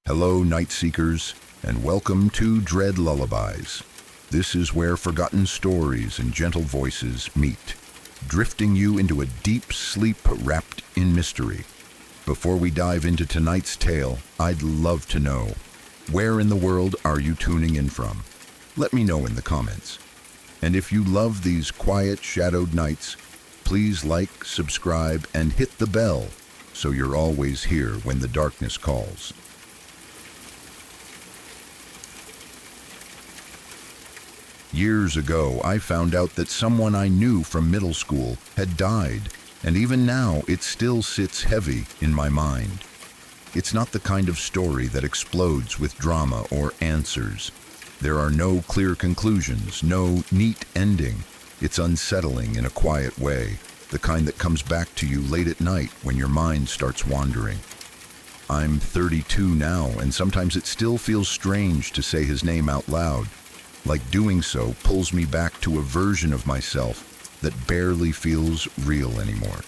Hello, night seekers, and welcome to Dread Lullabies. This is where forgotten stories and gentle voices meet, drifting you into a deep sleep wrapped in mystery. Before we dive into tonight's tale, I'd love to know, where in the world are you tuning in from? Let me know in the comments. And if you love these quiet, shadowed nights, please like, subscribe, and hit the bell so you're always here when the darkness calls. Years ago, I found out that someone I knew from middle school had died, and even now it still sits heavy in my mind. It's not the kind of story that explodes with drama or answers. There are no clear conclusions, no neat ending. It's unsettling in a quiet way, the kind that comes back to you late at night when your mind starts wandering. I'm 32 now, and sometimes it still feels strange to say his name out loud. Like doing so pulls me back to a version of myself that barely feels real anymore.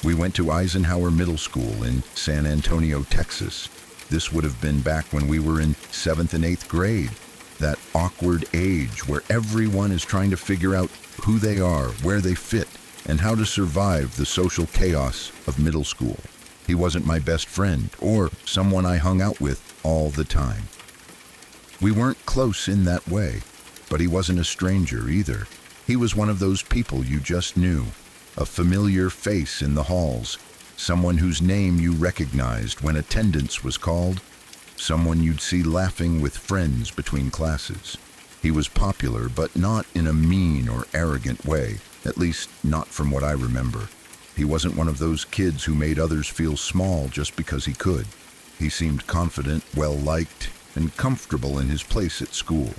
We went to Eisenhower Middle School in San Antonio, Texas. This would have been back when we were in 7th and 8th grade, that awkward age where everyone is trying to figure out who they are, where they fit, and how to survive the social chaos of middle school. He wasn't my best friend or someone I hung out with all the time. We weren't close in that way. But he wasn't a stranger either. He was one of those people you just knew, a familiar face in the halls, someone whose name you recognized when attendance was called, someone you'd see laughing with friends between classes. He was popular, but not in a mean or arrogant way, at least not from what I remember. He wasn't one of those kids who made others feel small just because he could. He seemed confident, well-liked, and comfortable in his place at school.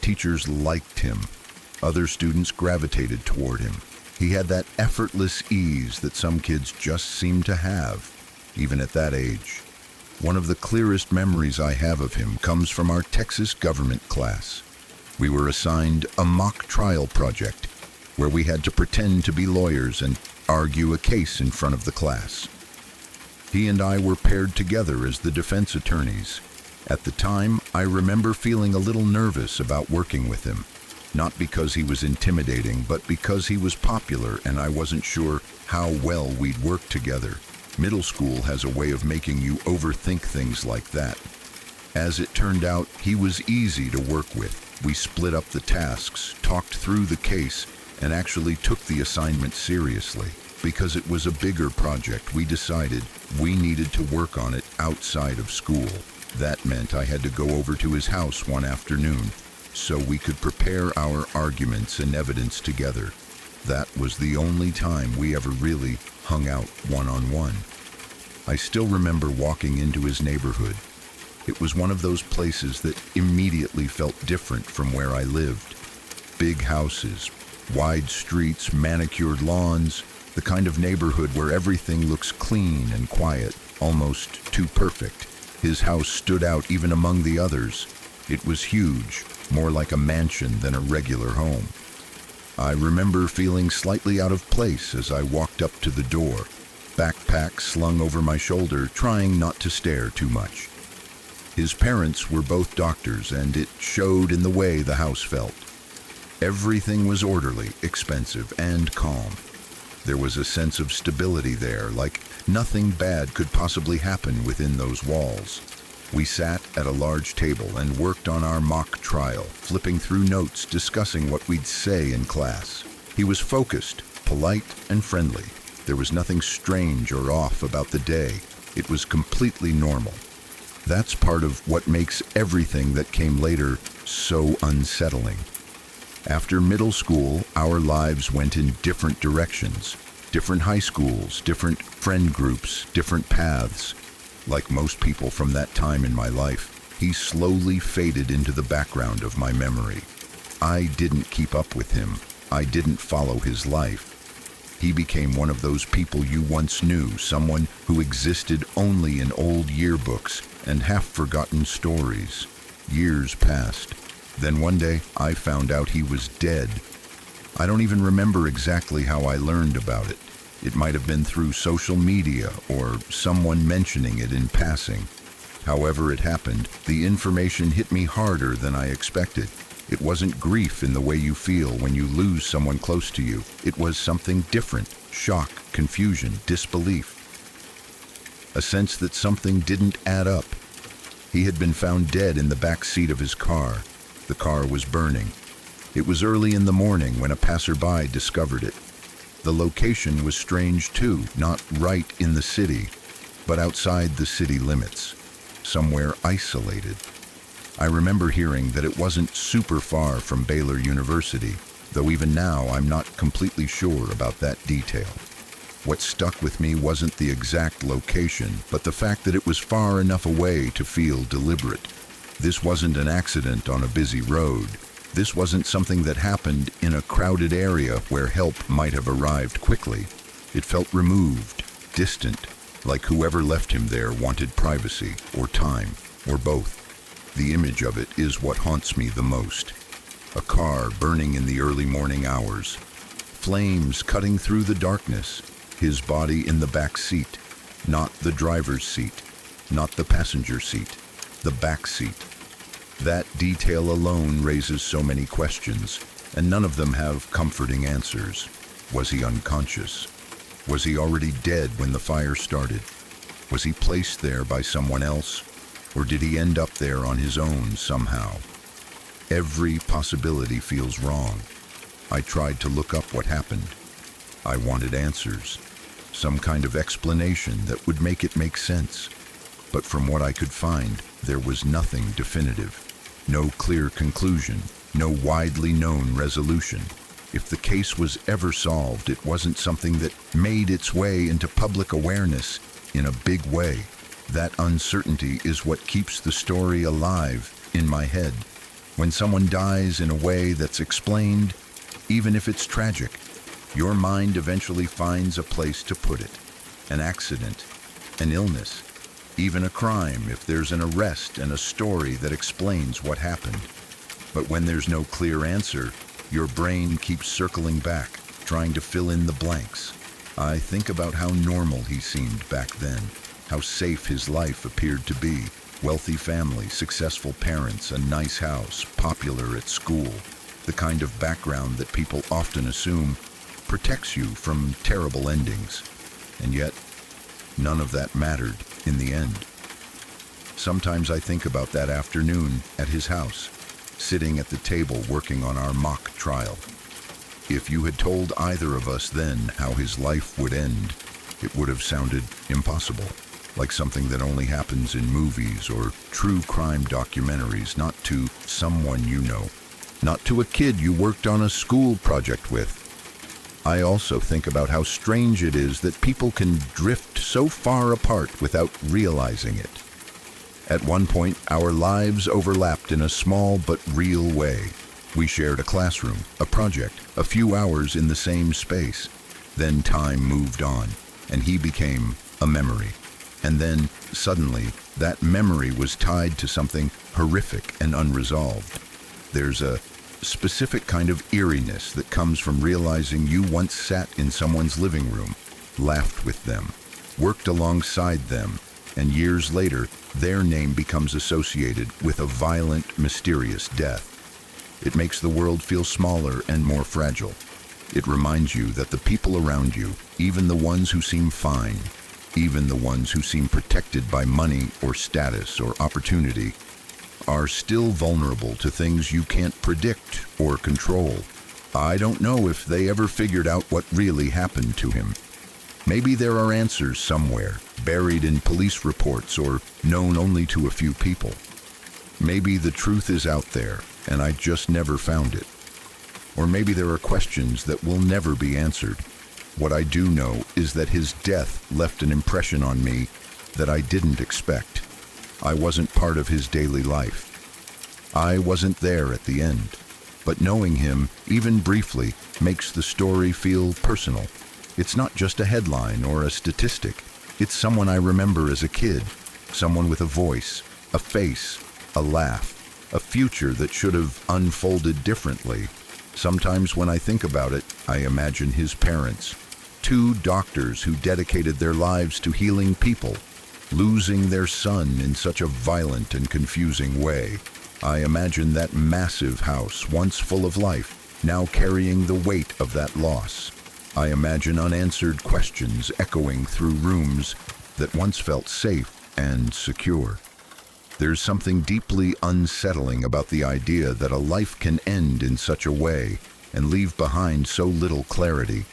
Teachers liked him. Other students gravitated toward him. He had that effortless ease that some kids just seem to have, even at that age. One of the clearest memories I have of him comes from our Texas government class. We were assigned a mock trial project where we had to pretend to be lawyers and argue a case in front of the class. He and I were paired together as the defense attorneys. At the time, I remember feeling a little nervous about working with him, not because he was intimidating, but because he was popular and I wasn't sure how well we'd work together. Middle school has a way of making you overthink things like that. As it turned out, he was easy to work with. We split up the tasks, talked through the case, and actually took the assignment seriously. Because it was a bigger project, we decided we needed to work on it outside of school. That meant I had to go over to his house one afternoon so we could prepare our arguments and evidence together. That was the only time we ever really hung out one-on-one. I still remember walking into his neighborhood. It was one of those places that immediately felt different from where I lived. Big houses, wide streets, manicured lawns, the kind of neighborhood where everything looks clean and quiet, almost too perfect. His house stood out even among the others. It was huge, more like a mansion than a regular home. I remember feeling slightly out of place as I walked up to the door, backpack slung over my shoulder, trying not to stare too much. His parents were both doctors, and it showed in the way the house felt. Everything was orderly, expensive, and calm. There was a sense of stability there, like nothing bad could possibly happen within those walls. We sat at a large table and worked on our mock trial, flipping through notes, discussing what we'd say in class. He was focused, polite, and friendly. There was nothing strange or off about the day. It was completely normal. That's part of what makes everything that came later so unsettling. After middle school, our lives went in different directions. Different high schools, different friend groups, different paths. Like most people from that time in my life, he slowly faded into the background of my memory. I didn't keep up with him. I didn't follow his life. He became one of those people you once knew, someone who existed only in old yearbooks and half-forgotten stories. Years passed. Then one day, I found out he was dead. I don't even remember exactly how I learned about it. It might have been through social media or someone mentioning it in passing. However it happened, the information hit me harder than I expected. It wasn't grief in the way you feel when you lose someone close to you. It was something different: shock, confusion, disbelief. A sense that something didn't add up. He had been found dead in the back seat of his car. The car was burning. It was early in the morning when a passerby discovered it. The location was strange too, not right in the city, but outside the city limits, somewhere isolated. I remember hearing that it wasn't super far from Baylor University, though even now I'm not completely sure about that detail. What stuck with me wasn't the exact location, but the fact that it was far enough away to feel deliberate. This wasn't an accident on a busy road. This wasn't something that happened in a crowded area where help might have arrived quickly. It felt removed, distant, like whoever left him there wanted privacy, or time, or both. The image of it is what haunts me the most. A car burning in the early morning hours. Flames cutting through the darkness. His body in the back seat. Not the driver's seat. Not the passenger seat. The back seat. That detail alone raises so many questions, and none of them have comforting answers. Was he unconscious? Was he already dead when the fire started? Was he placed there by someone else? Or did he end up there on his own somehow? Every possibility feels wrong. I tried to look up what happened. I wanted answers, some kind of explanation that would make it make sense. But from what I could find, there was nothing definitive. No clear conclusion, no widely known resolution. If the case was ever solved, it wasn't something that made its way into public awareness in a big way. That uncertainty is what keeps the story alive in my head. When someone dies in a way that's explained, even if it's tragic, your mind eventually finds a place to put it. An accident, an illness, even a crime if there's an arrest and a story that explains what happened. But when there's no clear answer, your brain keeps circling back, trying to fill in the blanks. I think about how normal he seemed back then, how safe his life appeared to be. Wealthy family, successful parents, a nice house, popular at school. The kind of background that people often assume protects you from terrible endings. And yet, none of that mattered in the end. Sometimes I think about that afternoon at his house, sitting at the table working on our mock trial. If you had told either of us then how his life would end, it would have sounded impossible, like something that only happens in movies or true crime documentaries, not to someone you know, not to a kid you worked on a school project with. I also think about how strange it is that people can drift so far apart without realizing it. At one point, our lives overlapped in a small but real way. We shared a classroom, a project, a few hours in the same space. Then time moved on, and he became a memory. And then, suddenly, that memory was tied to something horrific and unresolved. There's a specific kind of eeriness that comes from realizing you once sat in someone's living room, laughed with them, worked alongside them, and years later, their name becomes associated with a violent, mysterious death. It makes the world feel smaller and more fragile. It reminds you that the people around you, even the ones who seem fine, even the ones who seem protected by money or status or opportunity, are still vulnerable to things you can't predict or control. I don't know if they ever figured out what really happened to him. Maybe there are answers somewhere, buried in police reports or known only to a few people. Maybe the truth is out there, and I just never found it. Or maybe there are questions that will never be answered. What I do know is that his death left an impression on me that I didn't expect. I wasn't part of his daily life. I wasn't there at the end. But knowing him, even briefly, makes the story feel personal. It's not just a headline or a statistic. It's someone I remember as a kid, someone with a voice, a face, a laugh, a future that should have unfolded differently. Sometimes when I think about it, I imagine his parents, two doctors who dedicated their lives to healing people, losing their son in such a violent and confusing way. I imagine that massive house, once full of life, now carrying the weight of that loss. I imagine unanswered questions echoing through rooms that once felt safe and secure. There's something deeply unsettling about the idea that a life can end in such a way and leave behind so little clarity,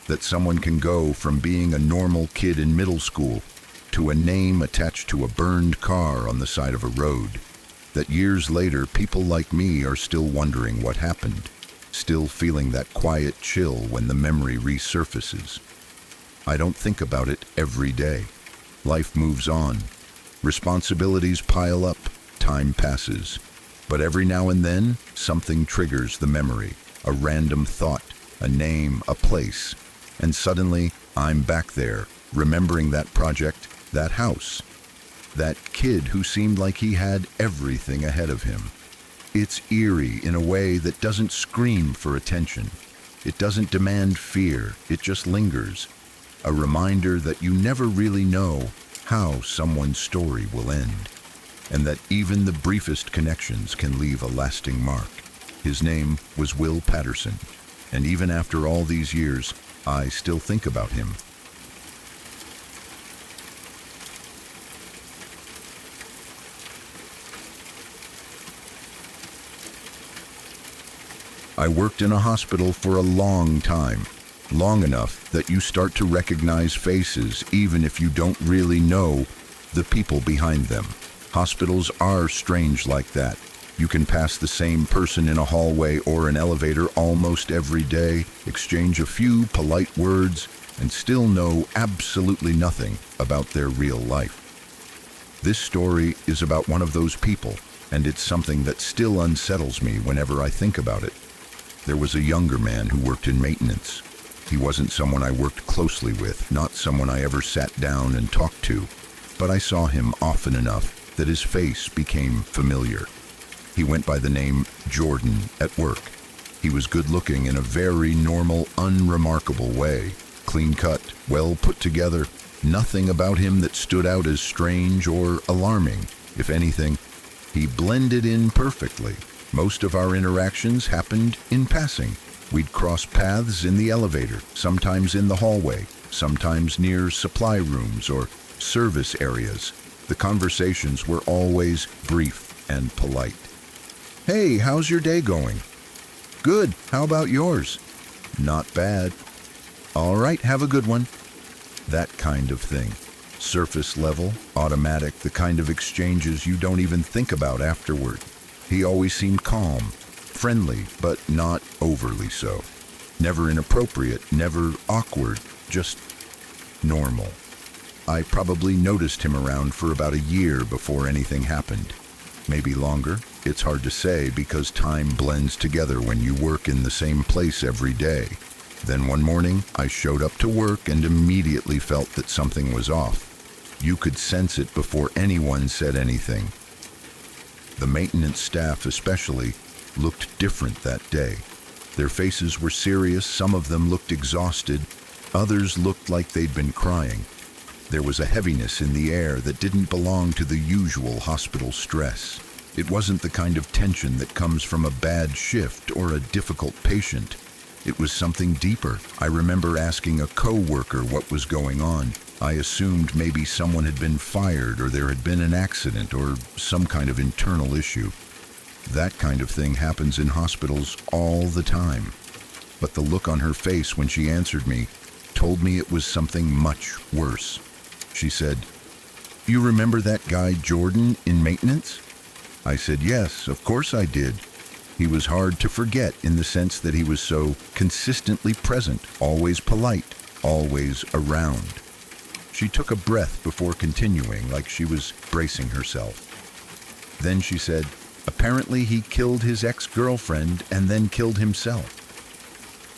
that someone can go from being a normal kid in middle school to a name attached to a burned car on the side of a road, that years later people like me are still wondering what happened, still feeling that quiet chill when the memory resurfaces. I don't think about it every day. Life moves on. Responsibilities pile up, time passes. But every now and then, something triggers the memory, a random thought, a name, a place. And suddenly, I'm back there, remembering that project, that house, that kid who seemed like he had everything ahead of him. It's eerie in a way that doesn't scream for attention. It doesn't demand fear, it just lingers. A reminder that you never really know how someone's story will end, and that even the briefest connections can leave a lasting mark. His name was Will Patterson, and even after all these years, I still think about him. I worked in a hospital for a long time, long enough that you start to recognize faces even if you don't really know the people behind them. Hospitals are strange like that. You can pass the same person in a hallway or an elevator almost every day, exchange a few polite words, and still know absolutely nothing about their real life. This story is about one of those people, and it's something that still unsettles me whenever I think about it. There was a younger man who worked in maintenance. He wasn't someone I worked closely with, not someone I ever sat down and talked to, but I saw him often enough that his face became familiar. He went by the name Jordan at work. He was good-looking in a very normal, unremarkable way, clean-cut, well put together, nothing about him that stood out as strange or alarming. If anything, he blended in perfectly. Most of our interactions happened in passing. We'd cross paths in the elevator, sometimes in the hallway, sometimes near supply rooms or service areas. The conversations were always brief and polite. "Hey, how's your day going?" "Good, how about yours?" "Not bad." "All right, have a good one." That kind of thing. Surface level, automatic, the kind of exchanges you don't even think about afterward. He always seemed calm, friendly, but not overly so. Never inappropriate, never awkward, just normal. I probably noticed him around for about a year before anything happened. Maybe longer. It's hard to say because time blends together when you work in the same place every day. Then one morning, I showed up to work and immediately felt that something was off. You could sense it before anyone said anything. The maintenance staff especially looked different that day. Their faces were serious, some of them looked exhausted, others looked like they'd been crying. There was a heaviness in the air that didn't belong to the usual hospital stress. It wasn't the kind of tension that comes from a bad shift or a difficult patient. It was something deeper. I remember asking a co-worker what was going on. I assumed maybe someone had been fired or there had been an accident or some kind of internal issue. That kind of thing happens in hospitals all the time. But the look on her face when she answered me told me it was something much worse. She said, "You remember that guy Jordan in maintenance?" I said, "Yes, of course I did. He was hard to forget in the sense that he was so consistently present, always polite, always around." She took a breath before continuing, like she was bracing herself. Then she said, "Apparently he killed his ex-girlfriend and then killed himself."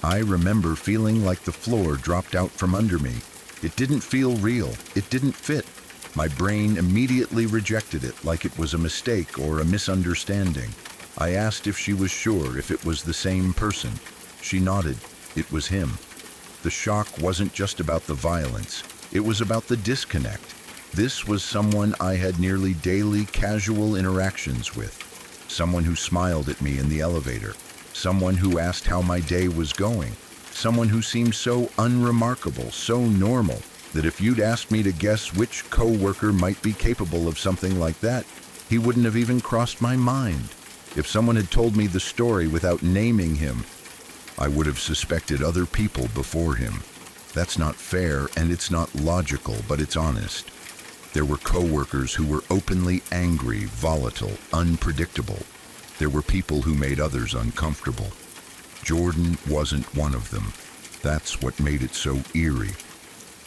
I remember feeling like the floor dropped out from under me. It didn't feel real. It didn't fit. My brain immediately rejected it like it was a mistake or a misunderstanding. I asked if she was sure if it was the same person. She nodded. It was him. The shock wasn't just about the violence. It was about the disconnect. This was someone I had nearly daily casual interactions with, someone who smiled at me in the elevator, someone who asked how my day was going, someone who seemed so unremarkable, so normal, that if you'd asked me to guess which coworker might be capable of something like that, he wouldn't have even crossed my mind. If someone had told me the story without naming him, I would have suspected other people before him. That's not fair, and it's not logical, but it's honest. There were coworkers who were openly angry, volatile, unpredictable. There were people who made others uncomfortable. Jordan wasn't one of them. That's what made it so eerie.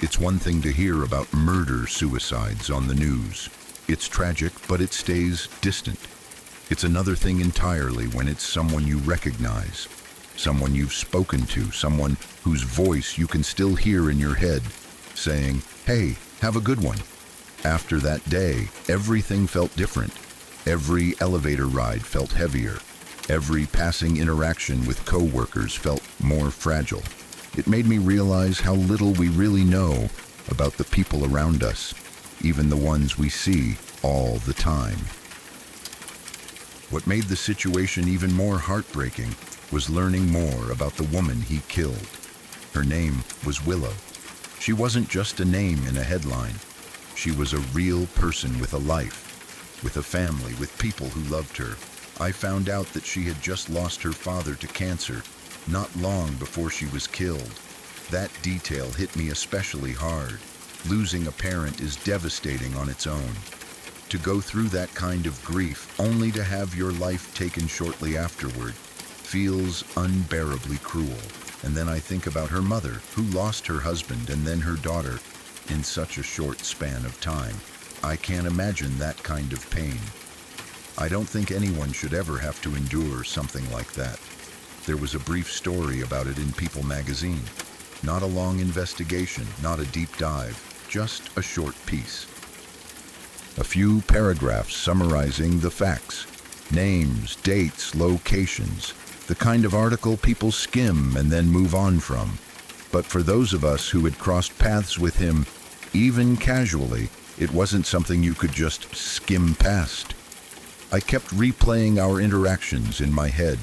It's one thing to hear about murder-suicides on the news. It's tragic, but it stays distant. It's another thing entirely when it's someone you recognize, someone you've spoken to, someone whose voice you can still hear in your head, saying, "Hey, have a good one." After that day, everything felt different. Every elevator ride felt heavier. Every passing interaction with coworkers felt more fragile. It made me realize how little we really know about the people around us, even the ones we see all the time. What made the situation even more heartbreaking was learning more about the woman he killed. Her name was Willow. She wasn't just a name in a headline. She was a real person with a life, with a family, with people who loved her. I found out that she had just lost her father to cancer, not long before she was killed. That detail hit me especially hard. Losing a parent is devastating on its own. To go through that kind of grief, only to have your life taken shortly afterward, feels unbearably cruel. And then I think about her mother, who lost her husband and then her daughter in such a short span of time. I can't imagine that kind of pain. I don't think anyone should ever have to endure something like that. There was a brief story about it in People magazine. Not a long investigation, not a deep dive, just a short piece. A few paragraphs summarizing the facts, names, dates, locations, the kind of article people skim and then move on from. But for those of us who had crossed paths with him, even casually, it wasn't something you could just skim past. I kept replaying our interactions in my head,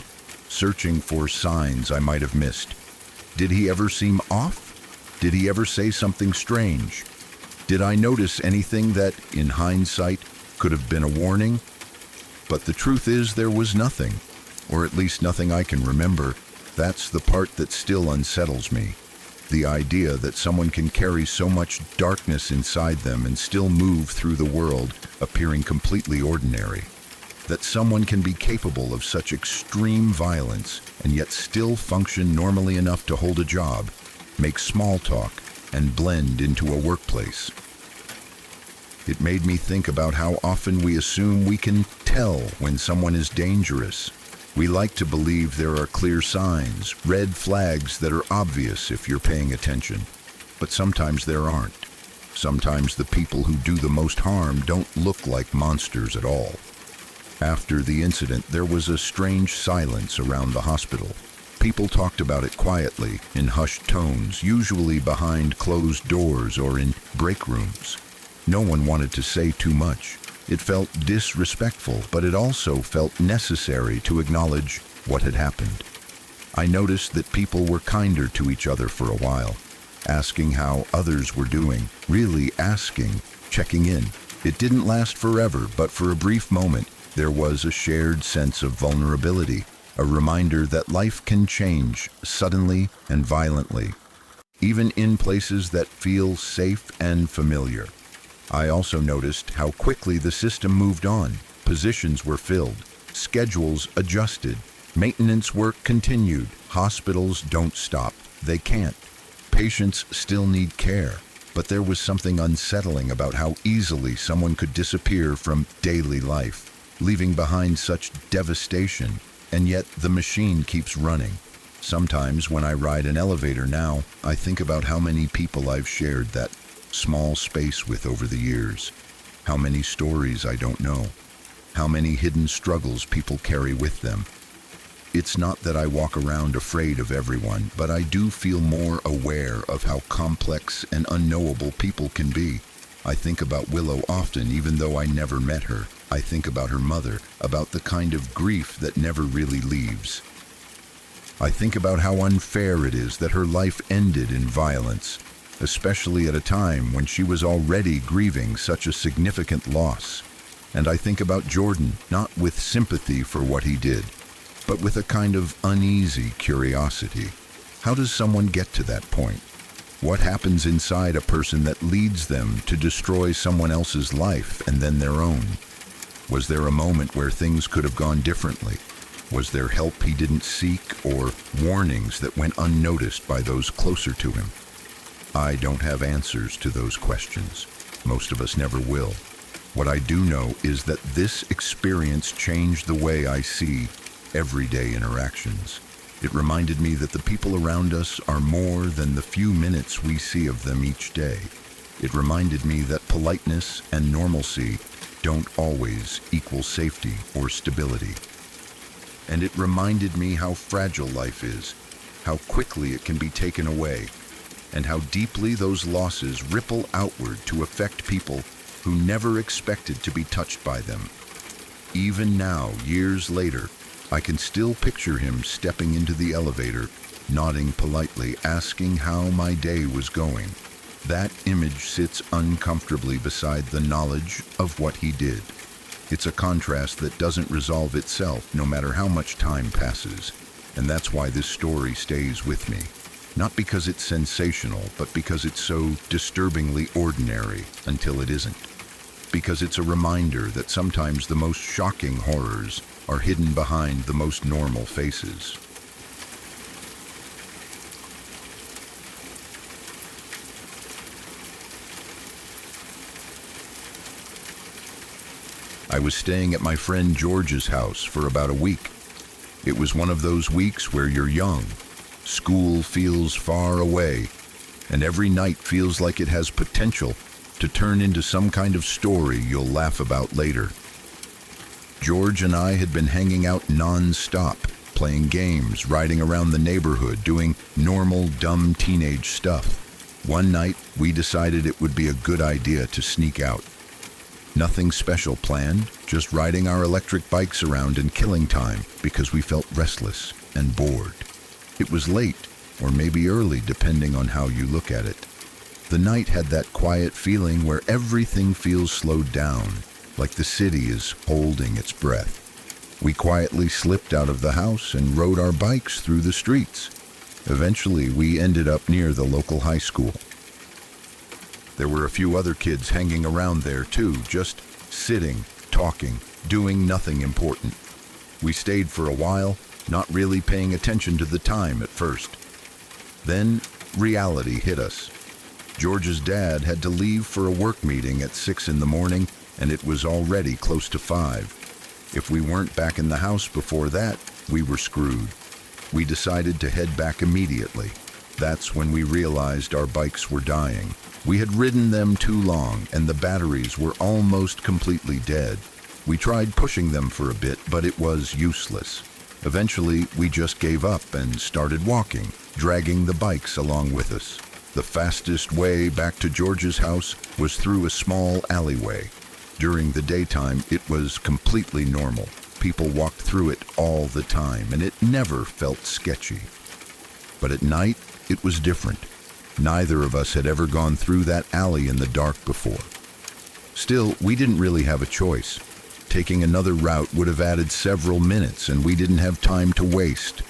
searching for signs I might have missed. Did he ever seem off? Did he ever say something strange? Did I notice anything that, in hindsight, could have been a warning? But the truth is there was nothing, or at least nothing I can remember. That's the part that still unsettles me. The idea that someone can carry so much darkness inside them and still move through the world appearing completely ordinary. That someone can be capable of such extreme violence and yet still function normally enough to hold a job, make small talk, and blend into a workplace. It made me think about how often we assume we can tell when someone is dangerous. We like to believe there are clear signs, red flags that are obvious if you're paying attention. But sometimes there aren't. Sometimes the people who do the most harm don't look like monsters at all. After the incident, there was a strange silence around the hospital. People talked about it quietly, in hushed tones, usually behind closed doors or in break rooms. No one wanted to say too much. It felt disrespectful, but it also felt necessary to acknowledge what had happened. I noticed that people were kinder to each other for a while, asking how others were doing, really asking, checking in. It didn't last forever, but for a brief moment, there was a shared sense of vulnerability, a reminder that life can change suddenly and violently, even in places that feel safe and familiar. I also noticed how quickly the system moved on. Positions were filled, schedules adjusted, maintenance work continued. Hospitals don't stop. They can't. Patients still need care. But there was something unsettling about how easily someone could disappear from daily life, leaving behind such devastation, and yet the machine keeps running. Sometimes when I ride an elevator now, I think about how many people I've shared that small space with over the years, how many stories I don't know, how many hidden struggles people carry with them. It's not that I walk around afraid of everyone, but I do feel more aware of how complex and unknowable people can be. I think about Willow often, even though I never met her. I think about her mother, about the kind of grief that never really leaves. I think about how unfair it is that her life ended in violence, especially at a time when she was already grieving such a significant loss. And I think about Jordan, not with sympathy for what he did, but with a kind of uneasy curiosity. How does someone get to that point? What happens inside a person that leads them to destroy someone else's life and then their own? Was there a moment where things could have gone differently? Was there help he didn't seek, or warnings that went unnoticed by those closer to him? I don't have answers to those questions. Most of us never will. What I do know is that this experience changed the way I see everyday interactions. It reminded me that the people around us are more than the few minutes we see of them each day. It reminded me that politeness and normalcy don't always equal safety or stability. And it reminded me how fragile life is, how quickly it can be taken away, and how deeply those losses ripple outward to affect people who never expected to be touched by them. Even now, years later, I can still picture him stepping into the elevator, nodding politely, asking how my day was going. That image sits uncomfortably beside the knowledge of what he did. It's a contrast that doesn't resolve itself no matter how much time passes, and that's why this story stays with me. Not because it's sensational, but because it's so disturbingly ordinary until it isn't. Because it's a reminder that sometimes the most shocking horrors are hidden behind the most normal faces. I was staying at my friend George's house for about a week. It was one of those weeks where you're young, school feels far away, and every night feels like it has potential to turn into some kind of story you'll laugh about later. George and I had been hanging out non-stop, playing games, riding around the neighborhood, doing normal, dumb teenage stuff. One night, we decided it would be a good idea to sneak out. Nothing special planned, just riding our electric bikes around and killing time because we felt restless and bored. It was late, or maybe early, depending on how you look at it. The night had that quiet feeling where everything feels slowed down, like the city is holding its breath. We quietly slipped out of the house and rode our bikes through the streets. Eventually, we ended up near the local high school. There were a few other kids hanging around there too, just sitting, talking, doing nothing important. We stayed for a while, not really paying attention to the time at first. Then, reality hit us. George's dad had to leave for a work meeting at 6 in the morning, and it was already close to 5. If we weren't back in the house before that, we were screwed. We decided to head back immediately. That's when we realized our bikes were dying. We had ridden them too long, and the batteries were almost completely dead. We tried pushing them for a bit, but it was useless. Eventually, we just gave up and started walking, dragging the bikes along with us. The fastest way back to George's house was through a small alleyway. During the daytime, it was completely normal. People walked through it all the time, and it never felt sketchy. But at night, it was different. Neither of us had ever gone through that alley in the dark before. Still, we didn't really have a choice. Taking another route would have added several minutes, and we didn't have time to waste.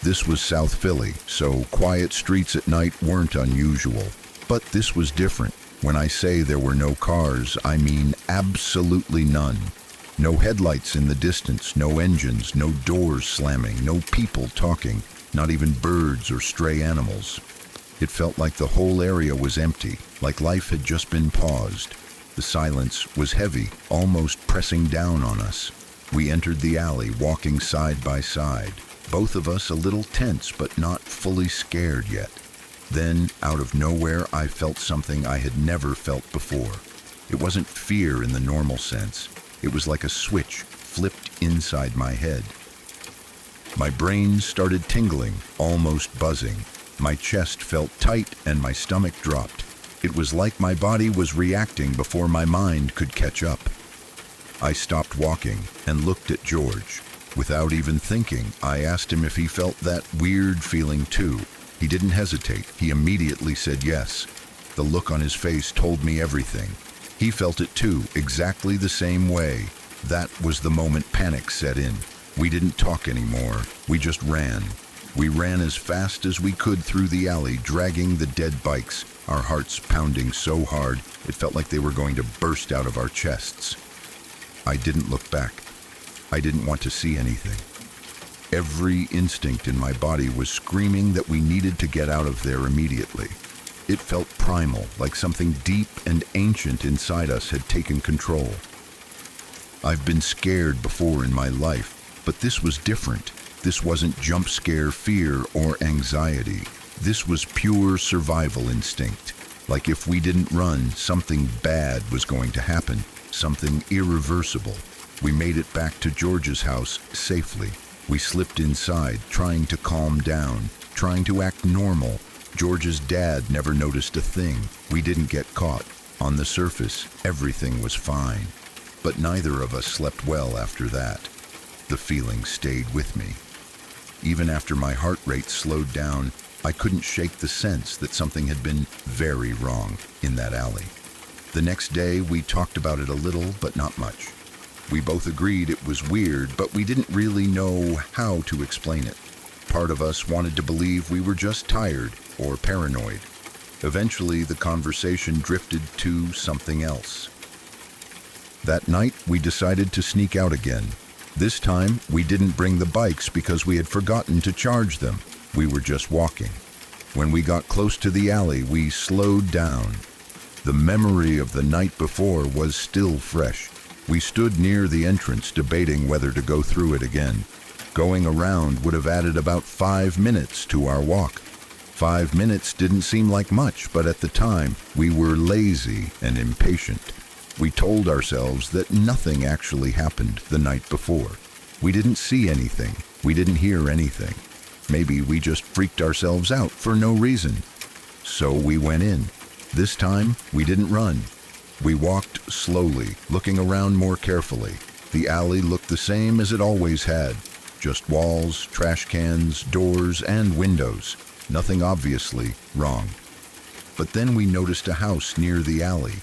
This was South Philly, so quiet streets at night weren't unusual. But this was different. When I say there were no cars, I mean absolutely none. No headlights in the distance, no engines, no doors slamming, no people talking, not even birds or stray animals. It felt like the whole area was empty, like life had just been paused. The silence was heavy, almost pressing down on us. We entered the alley, walking side by side, both of us a little tense but not fully scared yet. Then, out of nowhere, I felt something I had never felt before. It wasn't fear in the normal sense. It was like a switch flipped inside my head. My brain started tingling, almost buzzing. My chest felt tight and my stomach dropped. It was like my body was reacting before my mind could catch up. I stopped walking and looked at George. Without even thinking, I asked him if he felt that weird feeling too. He didn't hesitate. He immediately said yes. The look on his face told me everything. He felt it too, exactly the same way. That was the moment panic set in. We didn't talk anymore. We just ran. We ran as fast as we could through the alley, dragging the dead bikes, our hearts pounding so hard it felt like they were going to burst out of our chests. I didn't look back. I didn't want to see anything. Every instinct in my body was screaming that we needed to get out of there immediately. It felt primal, like something deep and ancient inside us had taken control. I've been scared before in my life, but this was different. This wasn't jump scare fear or anxiety. This was pure survival instinct. Like if we didn't run, something bad was going to happen, something irreversible. We made it back to George's house safely. We slipped inside, trying to calm down, trying to act normal. George's dad never noticed a thing. We didn't get caught. On the surface, everything was fine. But neither of us slept well after that. The feeling stayed with me. Even after my heart rate slowed down, I couldn't shake the sense that something had been very wrong in that alley. The next day, we talked about it a little, but not much. We both agreed it was weird, but we didn't really know how to explain it. Part of us wanted to believe we were just tired or paranoid. Eventually, the conversation drifted to something else. That night, we decided to sneak out again. This time, we didn't bring the bikes because we had forgotten to charge them. We were just walking. When we got close to the alley, we slowed down. The memory of the night before was still fresh. We stood near the entrance, debating whether to go through it again. Going around would have added about 5 minutes to our walk. 5 minutes didn't seem like much, but at the time, we were lazy and impatient. We told ourselves that nothing actually happened the night before. We didn't see anything. We didn't hear anything. Maybe we just freaked ourselves out for no reason. So we went in. This time, we didn't run. We walked slowly, looking around more carefully. The alley looked the same as it always had. Just walls, trash cans, doors, and windows. Nothing obviously wrong. But then we noticed a house near the alley.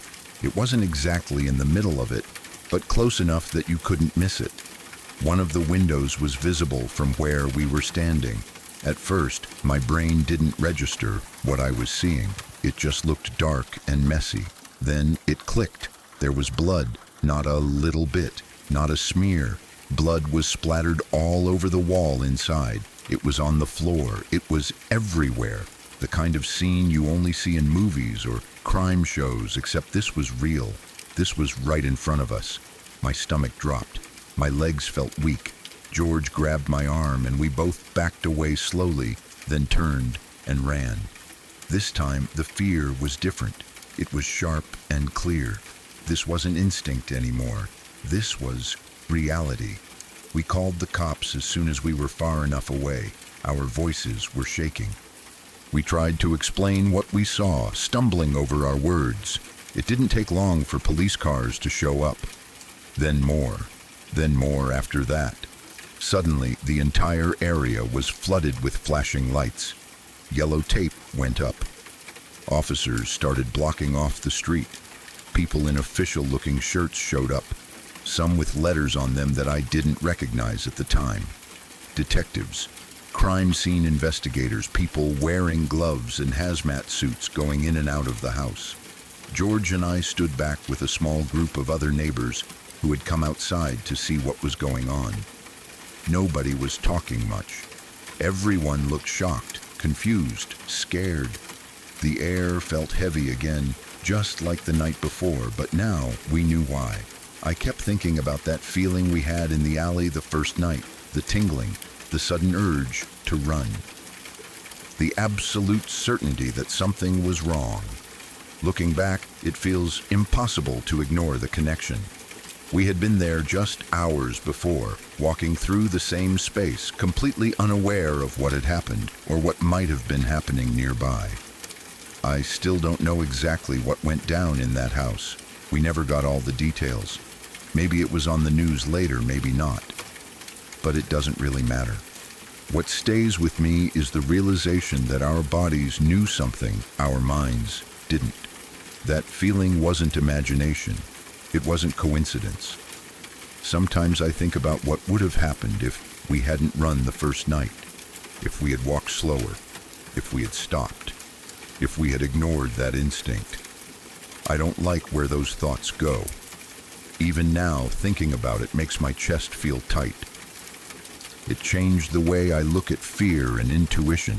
It wasn't exactly in the middle of it, but close enough that you couldn't miss it. One of the windows was visible from where we were standing. At first, my brain didn't register what I was seeing. It just looked dark and messy. Then it clicked. There was blood, not a little bit, not a smear. Blood was splattered all over the wall inside. It was on the floor. It was everywhere. The kind of scene you only see in movies or crime shows, except this was real. This was right in front of us. My stomach dropped. My legs felt weak. George grabbed my arm and we both backed away slowly, then turned and ran. This time, the fear was different. It was sharp and clear. This wasn't instinct anymore. This was reality. We called the cops as soon as we were far enough away. Our voices were shaking. We tried to explain what we saw, stumbling over our words. It didn't take long for police cars to show up. Then more after that. Suddenly, the entire area was flooded with flashing lights. Yellow tape went up. Officers started blocking off the street. People in official-looking shirts showed up, some with letters on them that I didn't recognize at the time. Detectives, crime scene investigators, people wearing gloves and hazmat suits going in and out of the house. George and I stood back with a small group of other neighbors who had come outside to see what was going on. Nobody was talking much. Everyone looked shocked, confused, scared. The air felt heavy again, just like the night before, but now we knew why. I kept thinking about that feeling we had in the alley the first night, the tingling, the sudden urge to run. The absolute certainty that something was wrong. Looking back, it feels impossible to ignore the connection. We had been there just hours before, walking through the same space, completely unaware of what had happened or what might have been happening nearby. I still don't know exactly what went down in that house. We never got all the details. Maybe it was on the news later, maybe not. But it doesn't really matter. What stays with me is the realization that our bodies knew something our minds didn't. That feeling wasn't imagination. It wasn't coincidence. Sometimes I think about what would have happened if we hadn't run the first night, if we had walked slower, if we had stopped, if we had ignored that instinct. I don't like where those thoughts go. Even now, thinking about it makes my chest feel tight. It changed the way I look at fear and intuition.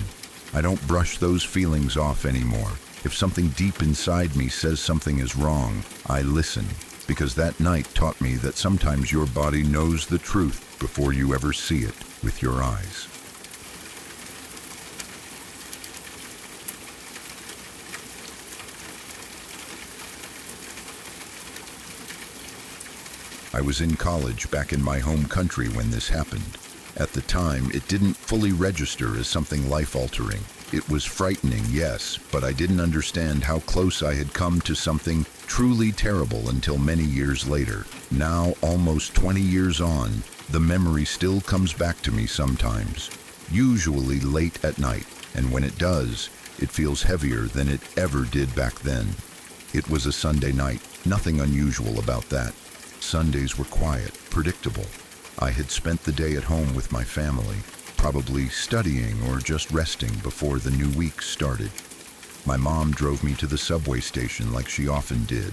I don't brush those feelings off anymore. If something deep inside me says something is wrong, I listen, because that night taught me that sometimes your body knows the truth before you ever see it with your eyes. I was in college back in my home country when this happened. At the time, it didn't fully register as something life-altering. It was frightening, yes, but I didn't understand how close I had come to something truly terrible until many years later. Now, almost 20 years on, the memory still comes back to me sometimes, usually late at night, and when it does, it feels heavier than it ever did back then. It was a Sunday night, nothing unusual about that. Sundays were quiet, predictable. I had spent the day at home with my family, probably studying or just resting before the new week started. My mom drove me to the subway station like she often did.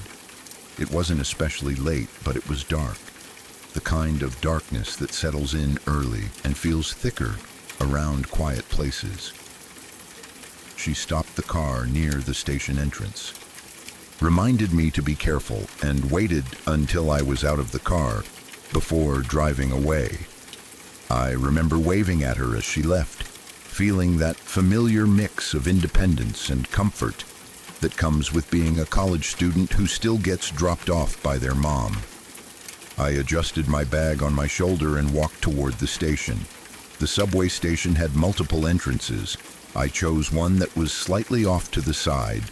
It wasn't especially late, but it was dark. The kind of darkness that settles in early and feels thicker around quiet places. She stopped the car near the station entrance, reminded me to be careful, and waited until I was out of the car before driving away. I remember waving at her as she left, feeling that familiar mix of independence and comfort that comes with being a college student who still gets dropped off by their mom. I adjusted my bag on my shoulder and walked toward the station. The subway station had multiple entrances. I chose one that was slightly off to the side,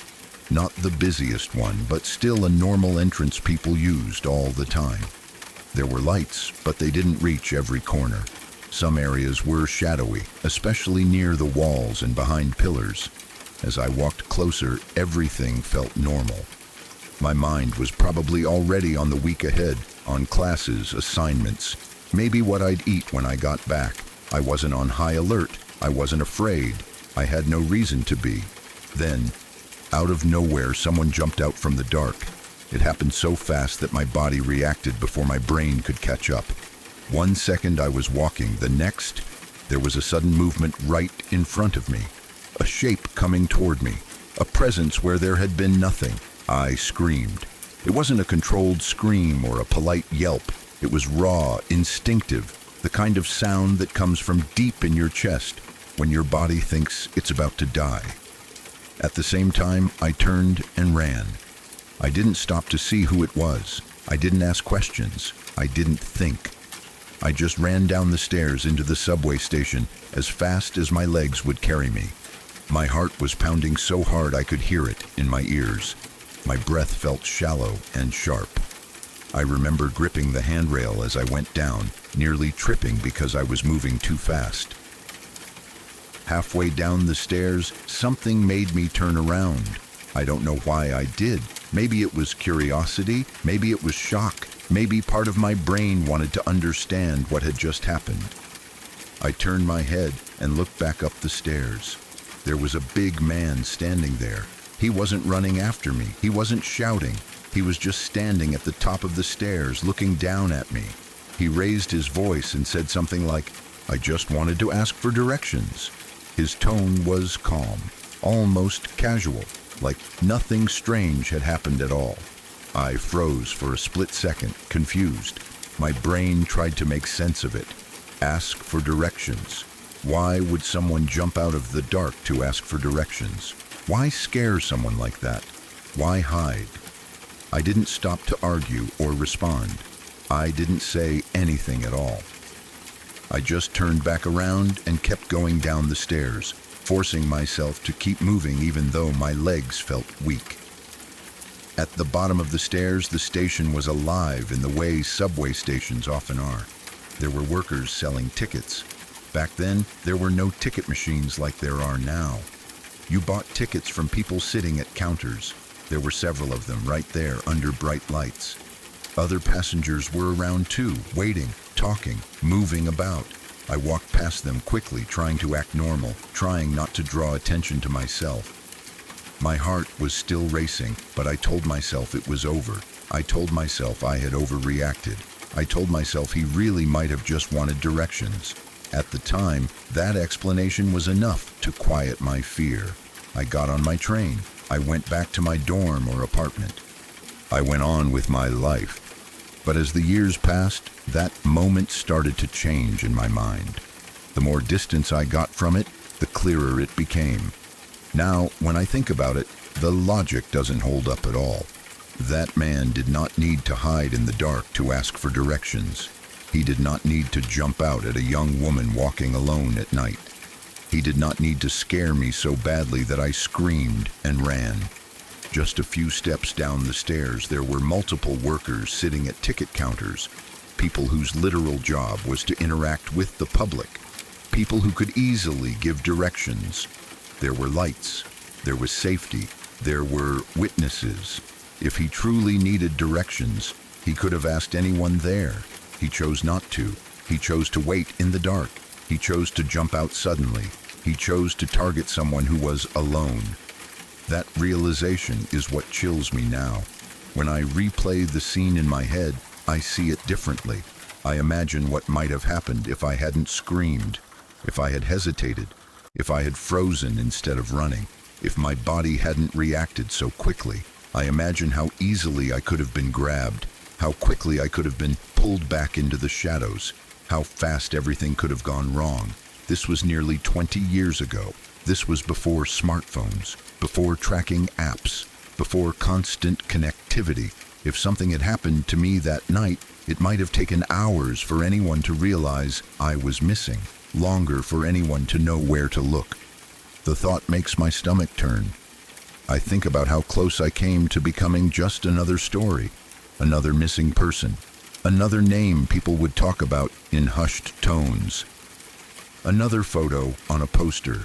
not the busiest one, but still a normal entrance people used all the time. There were lights, but they didn't reach every corner. Some areas were shadowy, especially near the walls and behind pillars. As I walked closer, everything felt normal. My mind was probably already on the week ahead, on classes, assignments, maybe what I'd eat when I got back. I wasn't on high alert. I wasn't afraid. I had no reason to be. Then, out of nowhere, someone jumped out from the dark. It happened so fast that my body reacted before my brain could catch up. 1 second I was walking, the next, there was a sudden movement right in front of me. A shape coming toward me, a presence where there had been nothing. I screamed. It wasn't a controlled scream or a polite yelp. It was raw, instinctive, the kind of sound that comes from deep in your chest when your body thinks it's about to die. At the same time, I turned and ran. I didn't stop to see who it was. I didn't ask questions. I didn't think. I just ran down the stairs into the subway station as fast as my legs would carry me. My heart was pounding so hard I could hear it in my ears. My breath felt shallow and sharp. I remember gripping the handrail as I went down, nearly tripping because I was moving too fast. Halfway down the stairs, something made me turn around. I don't know why I did. Maybe it was curiosity, maybe it was shock, maybe part of my brain wanted to understand what had just happened. I turned my head and looked back up the stairs. There was a big man standing there. He wasn't running after me. He wasn't shouting. He was just standing at the top of the stairs looking down at me. He raised his voice and said something like, "I just wanted to ask for directions." His tone was calm, almost casual, like nothing strange had happened at all. I froze for a split second, confused. My brain tried to make sense of it. Ask for directions. Why would someone jump out of the dark to ask for directions? Why scare someone like that? Why hide? I didn't stop to argue or respond. I didn't say anything at all. I just turned back around and kept going down the stairs, forcing myself to keep moving even though my legs felt weak. At the bottom of the stairs, the station was alive in the way subway stations often are. There were workers selling tickets. Back then, there were no ticket machines like there are now. You bought tickets from people sitting at counters. There were several of them right there under bright lights. Other passengers were around too, waiting, talking, moving about. I walked past them quickly, trying to act normal, trying not to draw attention to myself. My heart was still racing, but I told myself it was over. I told myself I had overreacted. I told myself he really might have just wanted directions. At the time, that explanation was enough to quiet my fear. I got on my train. I went back to my dorm or apartment. I went on with my life. But as the years passed, that moment started to change in my mind. The more distance I got from it, the clearer it became. Now, when I think about it, the logic doesn't hold up at all. That man did not need to hide in the dark to ask for directions. He did not need to jump out at a young woman walking alone at night. He did not need to scare me so badly that I screamed and ran. Just a few steps down the stairs, there were multiple workers sitting at ticket counters, people whose literal job was to interact with the public, people who could easily give directions. There were lights, there was safety, there were witnesses. If he truly needed directions, he could have asked anyone there. He chose not to. He chose to wait in the dark. He chose to jump out suddenly. He chose to target someone who was alone. That realization is what chills me now. When I replay the scene in my head, I see it differently. I imagine what might have happened if I hadn't screamed, if I had hesitated, if I had frozen instead of running, if my body hadn't reacted so quickly. I imagine how easily I could have been grabbed, how quickly I could have been pulled back into the shadows, how fast everything could have gone wrong. This was nearly 20 years ago. This was before smartphones, before tracking apps, before constant connectivity. If something had happened to me that night, it might have taken hours for anyone to realize I was missing, longer for anyone to know where to look. The thought makes my stomach turn. I think about how close I came to becoming just another story, another missing person, another name people would talk about in hushed tones, another photo on a poster.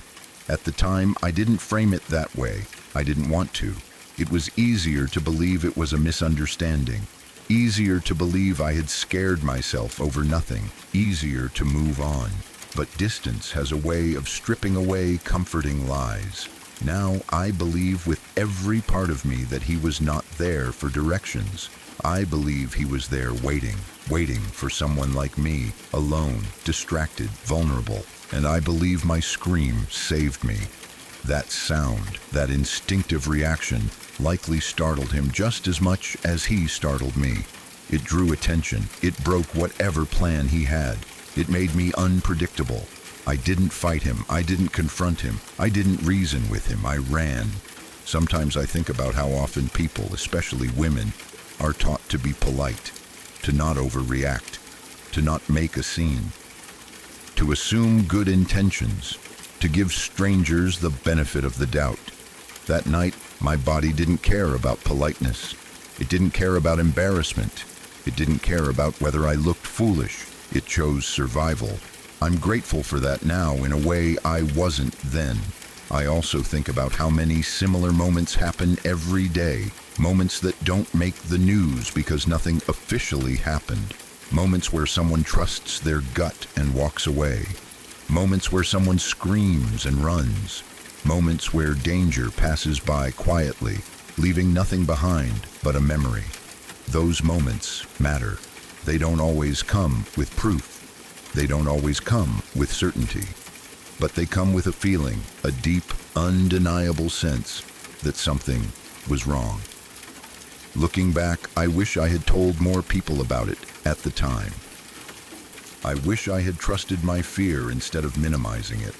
At the time, I didn't frame it that way. I didn't want to. It was easier to believe it was a misunderstanding, easier to believe I had scared myself over nothing, easier to move on. But distance has a way of stripping away comforting lies. Now I believe with every part of me that he was not there for directions. I believe he was there waiting for someone like me, alone, distracted, vulnerable. And I believe my scream saved me. That sound, that instinctive reaction, likely startled him just as much as he startled me. It drew attention. It broke whatever plan he had. It made me unpredictable. I didn't fight him. I didn't confront him. I didn't reason with him. I ran. Sometimes I think about how often people, especially women, are taught to be polite, to not overreact, to not make a scene, to assume good intentions, to give strangers the benefit of the doubt. That night, my body didn't care about politeness. It didn't care about embarrassment. It didn't care about whether I looked foolish. It chose survival. I'm grateful for that now in a way I wasn't then. I also think about how many similar moments happen every day. Moments that don't make the news because nothing officially happened. Moments where someone trusts their gut and walks away. Moments where someone screams and runs. Moments where danger passes by quietly, leaving nothing behind but a memory. Those moments matter. They don't always come with proof. They don't always come with certainty. But they come with a feeling, a deep, undeniable sense that something was wrong. Looking back, I wish I had told more people about it at the time. I wish I had trusted my fear instead of minimizing it.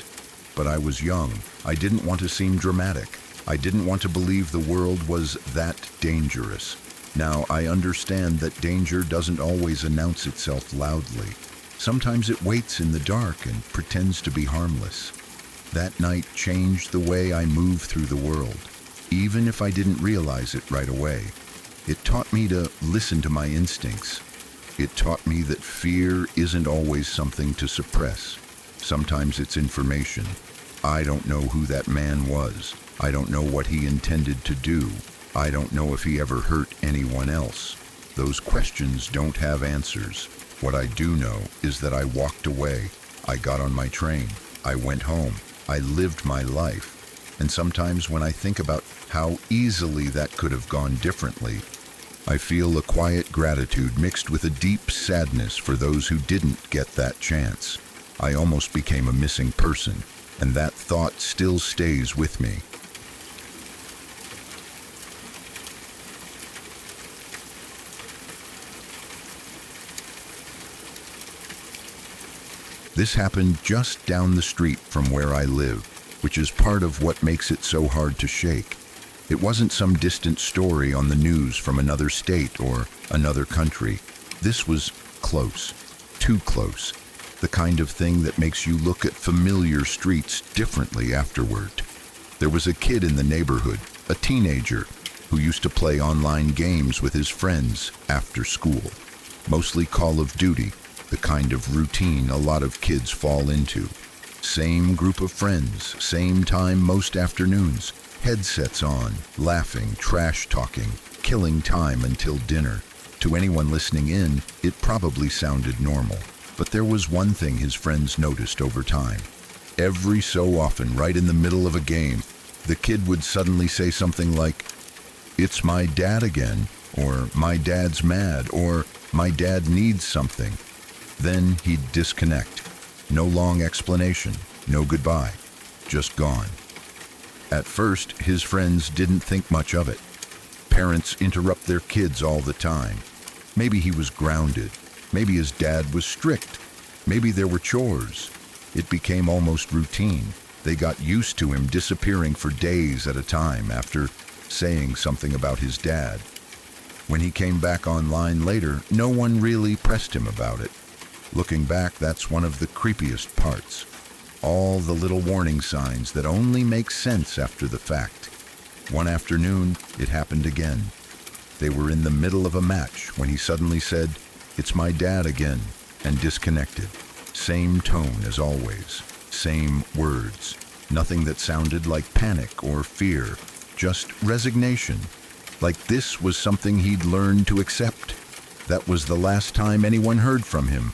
But I was young. I didn't want to seem dramatic. I didn't want to believe the world was that dangerous. Now I understand that danger doesn't always announce itself loudly. Sometimes it waits in the dark and pretends to be harmless. That night changed the way I move through the world, even if I didn't realize it right away. It taught me to listen to my instincts. It taught me that fear isn't always something to suppress. Sometimes it's information. I don't know who that man was. I don't know what he intended to do. I don't know if he ever hurt anyone else. Those questions don't have answers. What I do know is that I walked away. I got on my train. I went home. I lived my life. And sometimes when I think about how easily that could have gone differently, I feel a quiet gratitude mixed with a deep sadness for those who didn't get that chance. I almost became a missing person, and that thought still stays with me. This happened just down the street from where I live, which is part of what makes it so hard to shake. It wasn't some distant story on the news from another state or another country. This was close, too close, the kind of thing that makes you look at familiar streets differently afterward. There was a kid in the neighborhood, a teenager, who used to play online games with his friends after school, mostly Call of Duty, the kind of routine a lot of kids fall into. Same group of friends, same time most afternoons, headsets on, laughing, trash talking, killing time until dinner. To anyone listening in, it probably sounded normal. But there was one thing his friends noticed over time. Every so often, right in the middle of a game, the kid would suddenly say something like, "It's my dad again," or "My dad's mad," or "My dad needs something." Then he'd disconnect. No long explanation, no goodbye, just gone. At first, his friends didn't think much of it. Parents interrupt their kids all the time. Maybe he was grounded. Maybe his dad was strict. Maybe there were chores. It became almost routine. They got used to him disappearing for days at a time after saying something about his dad. When he came back online later, no one really pressed him about it. Looking back, that's one of the creepiest parts. All the little warning signs that only make sense after the fact. One afternoon, it happened again. They were in the middle of a match when he suddenly said, "It's my dad again," and disconnected. Same tone as always, same words. Nothing that sounded like panic or fear, just resignation. Like this was something he'd learned to accept. That was the last time anyone heard from him.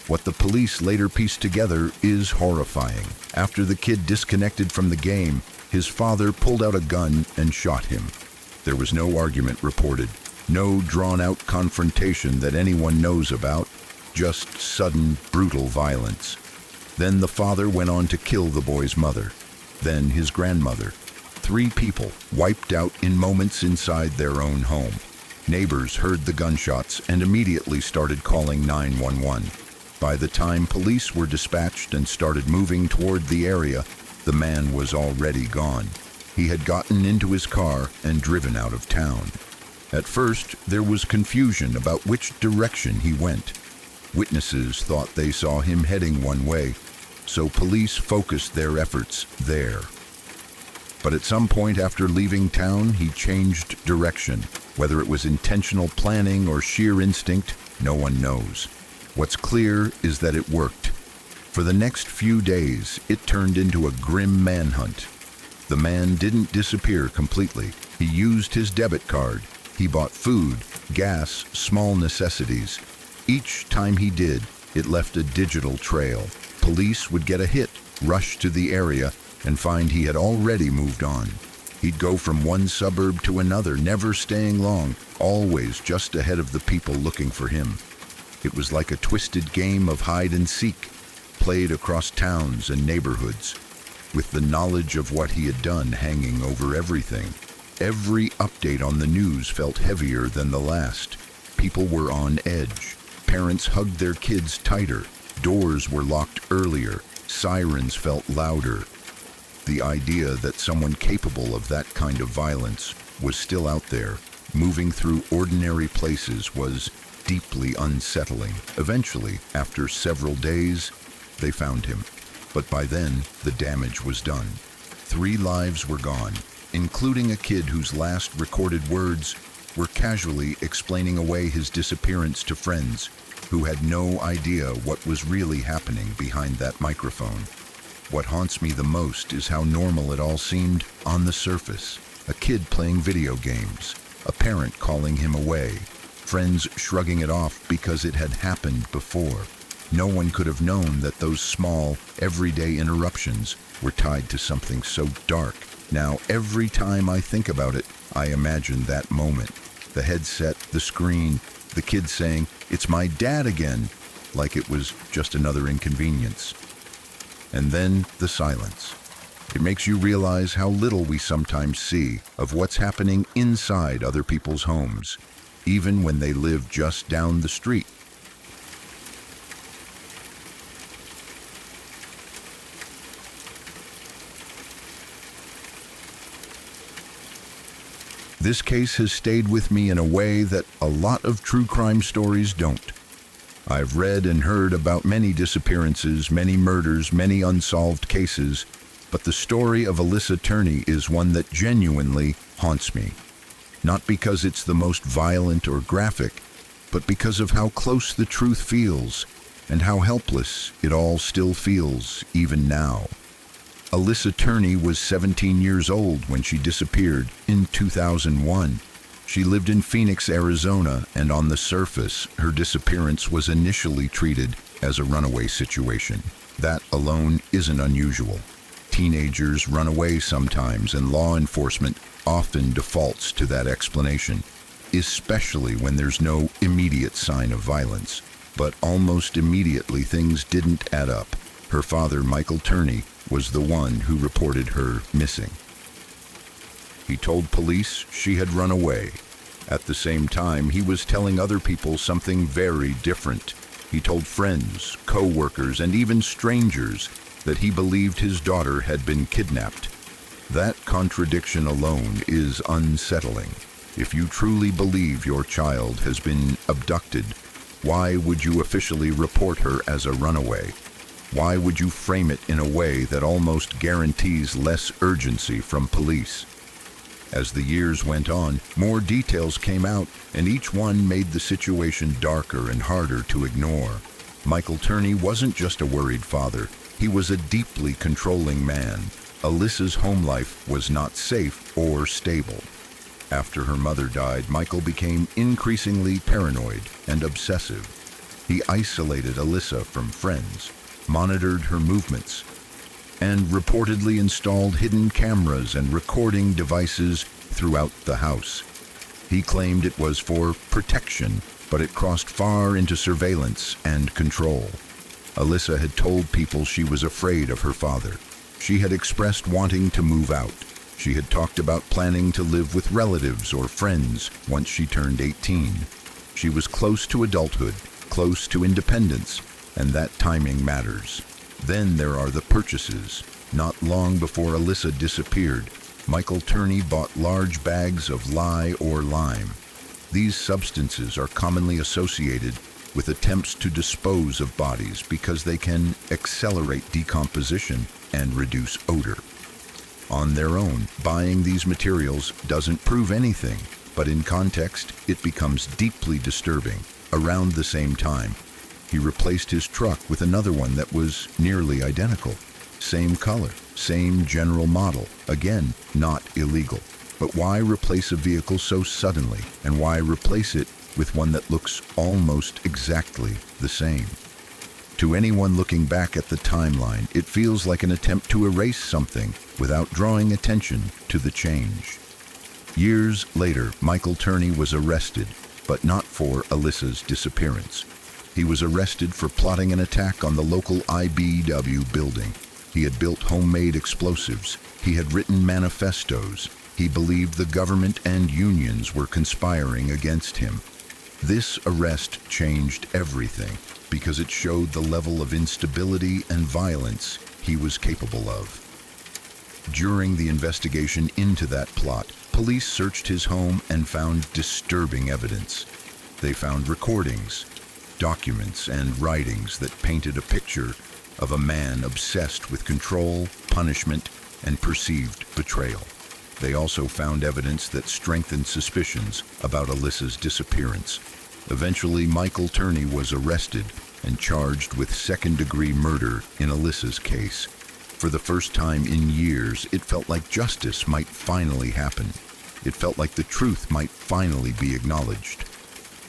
What the police later pieced together is horrifying. After the kid disconnected from the game, his father pulled out a gun and shot him. There was no argument reported, no drawn-out confrontation that anyone knows about, just sudden, brutal violence. Then the father went on to kill the boy's mother, then his grandmother. 3 people wiped out in moments inside their own home. Neighbors heard the gunshots and immediately started calling 911. By the time police were dispatched and started moving toward the area, the man was already gone. He had gotten into his car and driven out of town. At first, there was confusion about which direction he went. Witnesses thought they saw him heading one way, so police focused their efforts there. But at some point after leaving town, he changed direction. Whether it was intentional planning or sheer instinct, no one knows. What's clear is that it worked. For the next few days, it turned into a grim manhunt. The man didn't disappear completely. He used his debit card. He bought food, gas, small necessities. Each time he did, it left a digital trail. Police would get a hit, rush to the area, and find he had already moved on. He'd go from one suburb to another, never staying long, always just ahead of the people looking for him. It was like a twisted game of hide and seek, played across towns and neighborhoods, with the knowledge of what he had done hanging over everything. Every update on the news felt heavier than the last. People were on edge. Parents hugged their kids tighter. Doors were locked earlier. Sirens felt louder. The idea that someone capable of that kind of violence was still out there, moving through ordinary places, was deeply unsettling. Eventually, after several days, they found him. But by then, the damage was done. 3 lives were gone, including a kid whose last recorded words were casually explaining away his disappearance to friends who had no idea what was really happening behind that microphone. What haunts me the most is how normal it all seemed on the surface. A kid playing video games, a parent calling him away, friends shrugging it off because it had happened before. No one could have known that those small, everyday interruptions were tied to something so dark. Now, every time I think about it, I imagine that moment. The headset, the screen, the kid saying, "It's my dad again," like it was just another inconvenience. And then the silence. It makes you realize how little we sometimes see of what's happening inside other people's homes, even when they live just down the street. This case has stayed with me in a way that a lot of true crime stories don't. I've read and heard about many disappearances, many murders, many unsolved cases, but the story of Alyssa Turney is one that genuinely haunts me. Not because it's the most violent or graphic, but because of how close the truth feels and how helpless it all still feels even now. Alyssa Turney was 17 years old when she disappeared in 2001. She lived in Phoenix, Arizona, and on the surface, her disappearance was initially treated as a runaway situation. That alone isn't unusual. Teenagers run away sometimes, and law enforcement often defaults to that explanation, especially when there's no immediate sign of violence. But almost immediately, things didn't add up. Her father, Michael Turney, was the one who reported her missing. He told police she had run away. At the same time, he was telling other people something very different. He told friends, co-workers, and even strangers that he believed his daughter had been kidnapped. That contradiction alone is unsettling. If you truly believe your child has been abducted, why would you officially report her as a runaway? Why would you frame it in a way that almost guarantees less urgency from police? As the years went on, more details came out, and each one made the situation darker and harder to ignore. Michael Turney wasn't just a worried father. He was a deeply controlling man. Alyssa's home life was not safe or stable. After her mother died, Michael became increasingly paranoid and obsessive. He isolated Alyssa from friends, monitored her movements, and reportedly installed hidden cameras and recording devices throughout the house. He claimed it was for protection, but it crossed far into surveillance and control. Alyssa had told people she was afraid of her father. She had expressed wanting to move out. She had talked about planning to live with relatives or friends once she turned 18. She was close to adulthood, close to independence, and that timing matters. Then there are the purchases. Not long before Alyssa disappeared, Michael Turney bought large bags of lye or lime. These substances are commonly associated with attempts to dispose of bodies because they can accelerate decomposition and reduce odor. On their own, buying these materials doesn't prove anything, but in context, it becomes deeply disturbing. Around the same time, he replaced his truck with another one that was nearly identical. Same color, same general model. Again, not illegal. But why replace a vehicle so suddenly? And why replace it with one that looks almost exactly the same? To anyone looking back at the timeline, it feels like an attempt to erase something without drawing attention to the change. Years later, Michael Turney was arrested, but not for Alyssa's disappearance. He was arrested for plotting an attack on the local IBEW building. He had built homemade explosives. He had written manifestos. He believed the government and unions were conspiring against him. This arrest changed everything because it showed the level of instability and violence he was capable of. During the investigation into that plot, police searched his home and found disturbing evidence. They found recordings, documents, and writings that painted a picture of a man obsessed with control, punishment, and perceived betrayal. They also found evidence that strengthened suspicions about Alyssa's disappearance. Eventually, Michael Turney was arrested and charged with second-degree murder in Alyssa's case. For the first time in years, it felt like justice might finally happen. It felt like the truth might finally be acknowledged.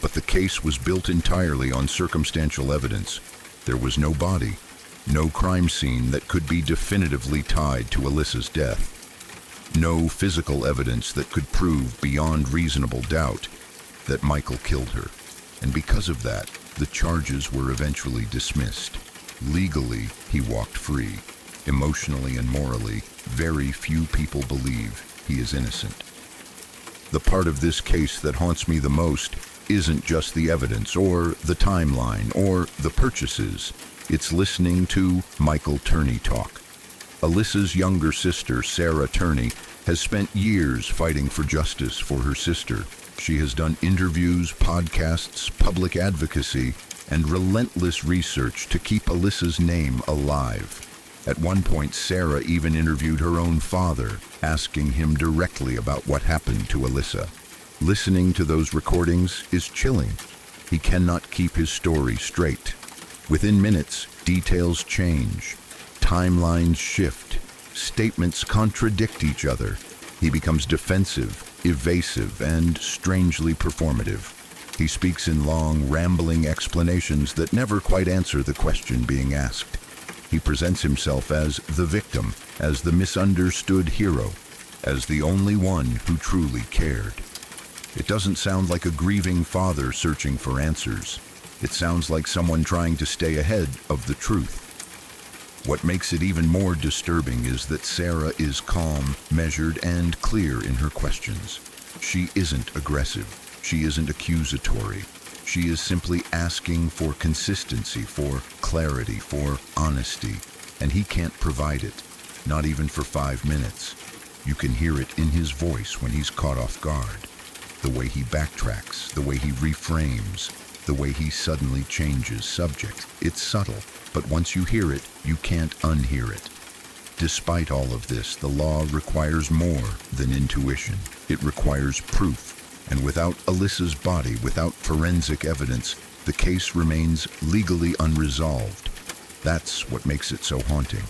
But the case was built entirely on circumstantial evidence. There was no body, no crime scene that could be definitively tied to Alyssa's death. No physical evidence that could prove beyond reasonable doubt that Michael killed her. And because of that, the charges were eventually dismissed. Legally, he walked free. Emotionally and morally, very few people believe he is innocent. The part of this case that haunts me the most isn't just the evidence or the timeline or the purchases. It's listening to Michael Turney talk. Alyssa's younger sister, Sarah Turney, has spent years fighting for justice for her sister. She has done interviews, podcasts, public advocacy, and relentless research to keep Alyssa's name alive. At one point, Sarah even interviewed her own father, asking him directly about what happened to Alyssa. Listening to those recordings is chilling. He cannot keep his story straight. Within minutes, details change. Timelines shift. Statements contradict each other. He becomes defensive, evasive, and strangely performative. He speaks in long, rambling explanations that never quite answer the question being asked. He presents himself as the victim, as the misunderstood hero, as the only one who truly cared. It doesn't sound like a grieving father searching for answers. It sounds like someone trying to stay ahead of the truth. What makes it even more disturbing is that Sarah is calm, measured, and clear in her questions. She isn't aggressive. She isn't accusatory. She is simply asking for consistency, for clarity, for honesty, and he can't provide it, not even for 5 minutes. You can hear it in his voice when he's caught off guard. The way he backtracks, the way he reframes, the way he suddenly changes subject. It's subtle, but once you hear it, you can't unhear it. Despite all of this, the law requires more than intuition. It requires proof. And without Alyssa's body, without forensic evidence, the case remains legally unresolved. That's what makes it so haunting.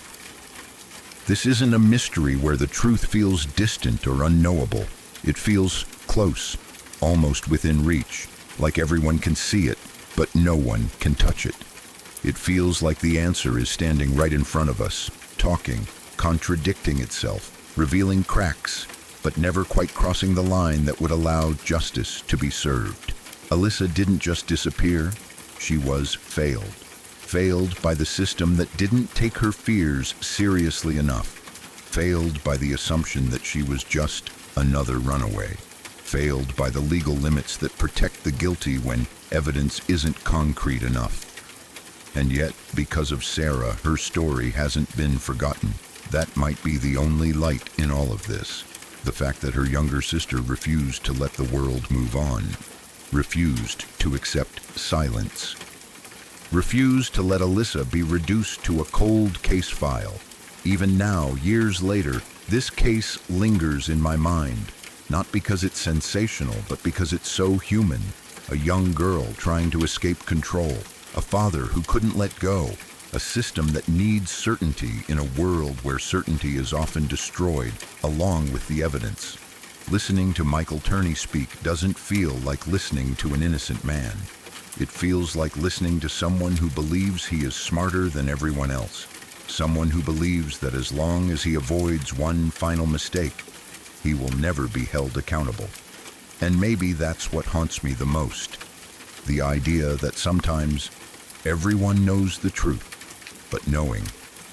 This isn't a mystery where the truth feels distant or unknowable. It feels close, almost within reach, like everyone can see it, but no one can touch it. It feels like the answer is standing right in front of us, talking, contradicting itself, revealing cracks, but never quite crossing the line that would allow justice to be served. Alyssa didn't just disappear, she was failed. Failed by the system that didn't take her fears seriously enough. Failed by the assumption that she was just another runaway. Failed by the legal limits that protect the guilty when evidence isn't concrete enough. And yet, because of Sarah, her story hasn't been forgotten. That might be the only light in all of this. The fact that her younger sister refused to let the world move on, refused to accept silence, refused to let Alyssa be reduced to a cold case file. Even now, years later, this case lingers in my mind, not because it's sensational, but because it's so human. A young girl trying to escape control, a father who couldn't let go, a system that needs certainty in a world where certainty is often destroyed, along with the evidence. Listening to Michael Turney speak doesn't feel like listening to an innocent man. It feels like listening to someone who believes he is smarter than everyone else. Someone who believes that as long as he avoids one final mistake, he will never be held accountable. And maybe that's what haunts me the most. The idea that sometimes everyone knows the truth, but knowing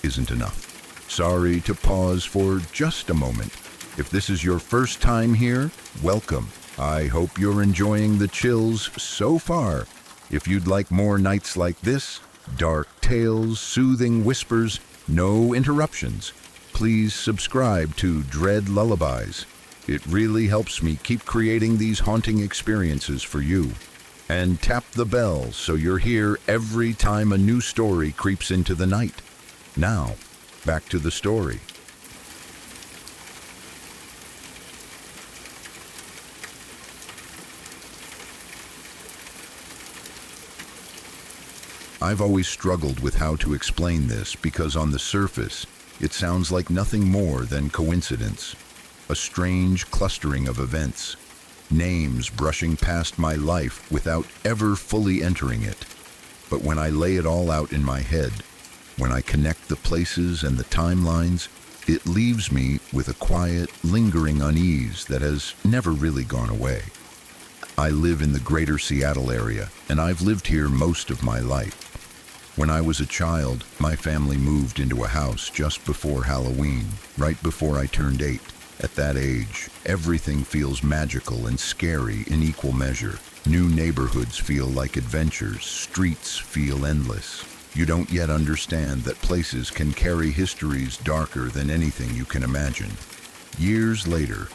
isn't enough. Sorry to pause for just a moment. If this is your first time here, welcome. I hope you're enjoying the chills so far. If you'd like more nights like this, dark tales, soothing whispers, no interruptions, please subscribe to Dread Lullabies. It really helps me keep creating these haunting experiences for you. And tap the bell so you're here every time a new story creeps into the night. Now, back to the story. I've always struggled with how to explain this because on the surface, it sounds like nothing more than coincidence, a strange clustering of events, names brushing past my life without ever fully entering it. But when I lay it all out in my head, when I connect the places and the timelines, it leaves me with a quiet, lingering unease that has never really gone away. I live in the greater Seattle area, and I've lived here most of my life. When I was a child, my family moved into a house just before Halloween, right before I turned 8. At that age, everything feels magical and scary in equal measure. New neighborhoods feel like adventures, streets feel endless. You don't yet understand that places can carry histories darker than anything you can imagine. Years later,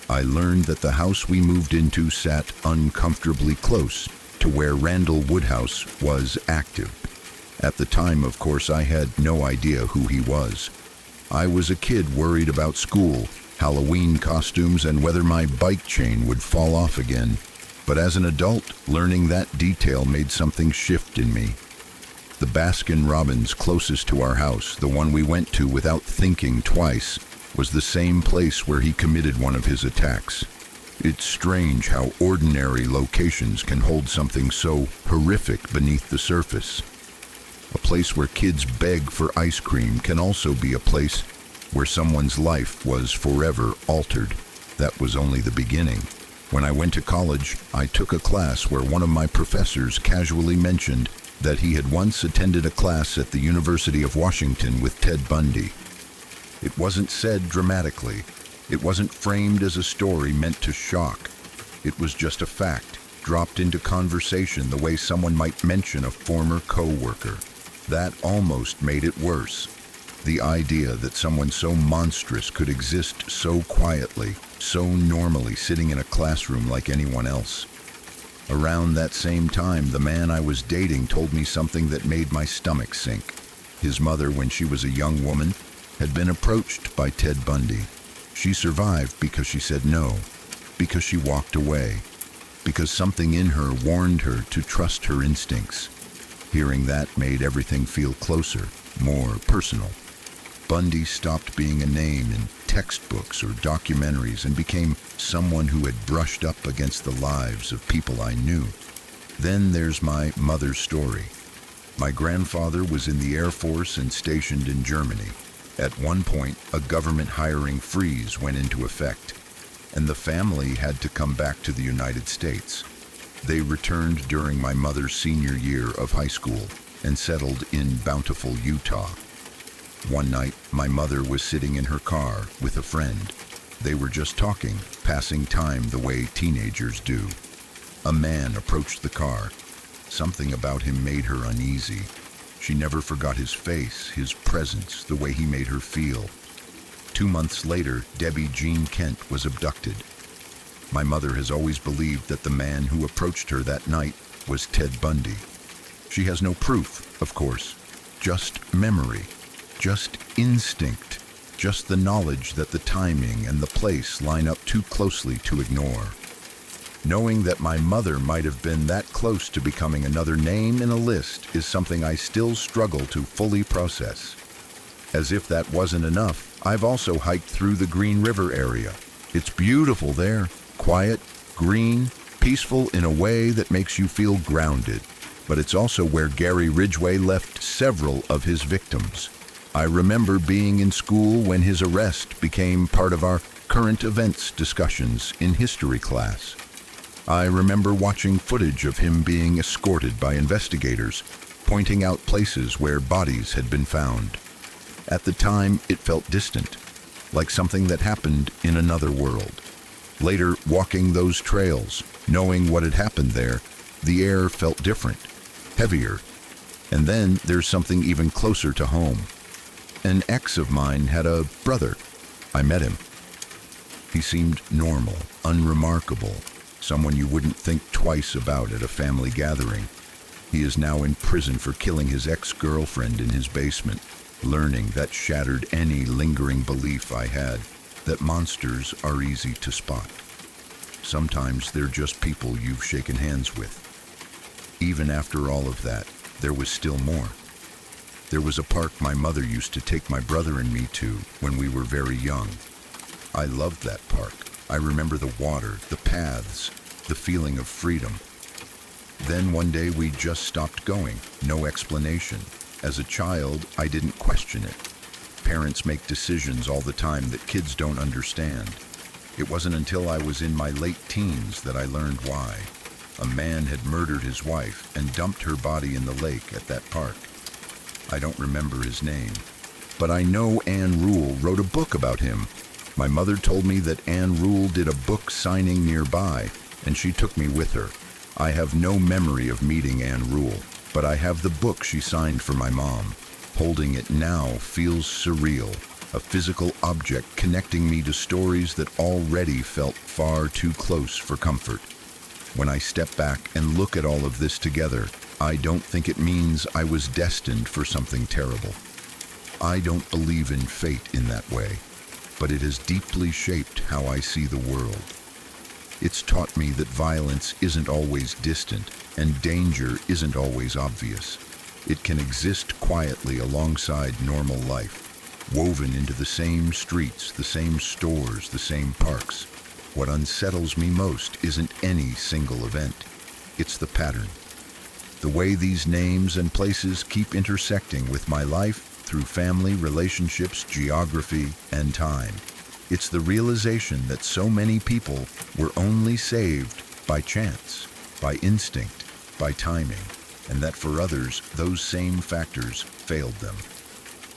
I learned that the house we moved into sat uncomfortably close to where Randall Woodhouse was active. At the time, of course, I had no idea who he was. I was a kid worried about school, Halloween costumes, and whether my bike chain would fall off again. But as an adult, learning that detail made something shift in me. The Baskin-Robbins closest to our house, the one we went to without thinking twice, was the same place where he committed one of his attacks. It's strange how ordinary locations can hold something so horrific beneath the surface. A place where kids beg for ice cream can also be a place where someone's life was forever altered. That was only the beginning. When I went to college, I took a class where one of my professors casually mentioned that he had once attended a class at the University of Washington with Ted Bundy. It wasn't said dramatically. It wasn't framed as a story meant to shock. It was just a fact, dropped into conversation the way someone might mention a former co-worker. That almost made it worse. The idea that someone so monstrous could exist so quietly, so normally sitting in a classroom like anyone else. Around that same time, the man I was dating told me something that made my stomach sink. His mother, when she was a young woman, had been approached by Ted Bundy. She survived because she said no, because she walked away, because something in her warned her to trust her instincts. Hearing that made everything feel closer, more personal. Bundy stopped being a name in textbooks or documentaries and became someone who had brushed up against the lives of people I knew. Then there's my mother's story. My grandfather was in the Air Force and stationed in Germany. At one point, a government hiring freeze went into effect, and the family had to come back to the United States. They returned during my mother's senior year of high school and settled in Bountiful, Utah. One night, my mother was sitting in her car with a friend. They were just talking, passing time the way teenagers do. A man approached the car. Something about him made her uneasy. She never forgot his face, his presence, the way he made her feel. 2 months later, Debbie Jean Kent was abducted. My mother has always believed that the man who approached her that night was Ted Bundy. She has no proof, of course, just memory, just instinct, just the knowledge that the timing and the place line up too closely to ignore. Knowing that my mother might have been that close to becoming another name in a list is something I still struggle to fully process. As if that wasn't enough, I've also hiked through the Green River area. It's beautiful there. Quiet, green, peaceful in a way that makes you feel grounded. But it's also where Gary Ridgway left several of his victims. I remember being in school when his arrest became part of our current events discussions in history class. I remember watching footage of him being escorted by investigators, pointing out places where bodies had been found. At the time, it felt distant, like something that happened in another world. Later, walking those trails, knowing what had happened there, the air felt different, heavier. And then there's something even closer to home. An ex of mine had a brother. I met him. He seemed normal, unremarkable, someone you wouldn't think twice about at a family gathering. He is now in prison for killing his ex-girlfriend in his basement. Learning that shattered any lingering belief I had that monsters are easy to spot. Sometimes they're just people you've shaken hands with. Even after all of that, there was still more. There was a park my mother used to take my brother and me to when we were very young. I loved that park. I remember the water, the paths, the feeling of freedom. Then one day we just stopped going, no explanation. As a child, I didn't question it. Parents make decisions all the time that kids don't understand. It wasn't until I was in my late teens that I learned why. A man had murdered his wife and dumped her body in the lake at that park. I don't remember his name, but I know Anne Rule wrote a book about him. My mother told me that Anne Rule did a book signing nearby, and she took me with her. I have no memory of meeting Anne Rule, but I have the book she signed for my mom. Holding it now feels surreal, a physical object connecting me to stories that already felt far too close for comfort. When I step back and look at all of this together, I don't think it means I was destined for something terrible. I don't believe in fate in that way, but it has deeply shaped how I see the world. It's taught me that violence isn't always distant, and danger isn't always obvious. It can exist quietly alongside normal life, woven into the same streets, the same stores, the same parks. What unsettles me most isn't any single event. It's the pattern. The way these names and places keep intersecting with my life through family, relationships, geography, and time. It's the realization that so many people were only saved by chance, by instinct, by timing, and that for others, those same factors failed them.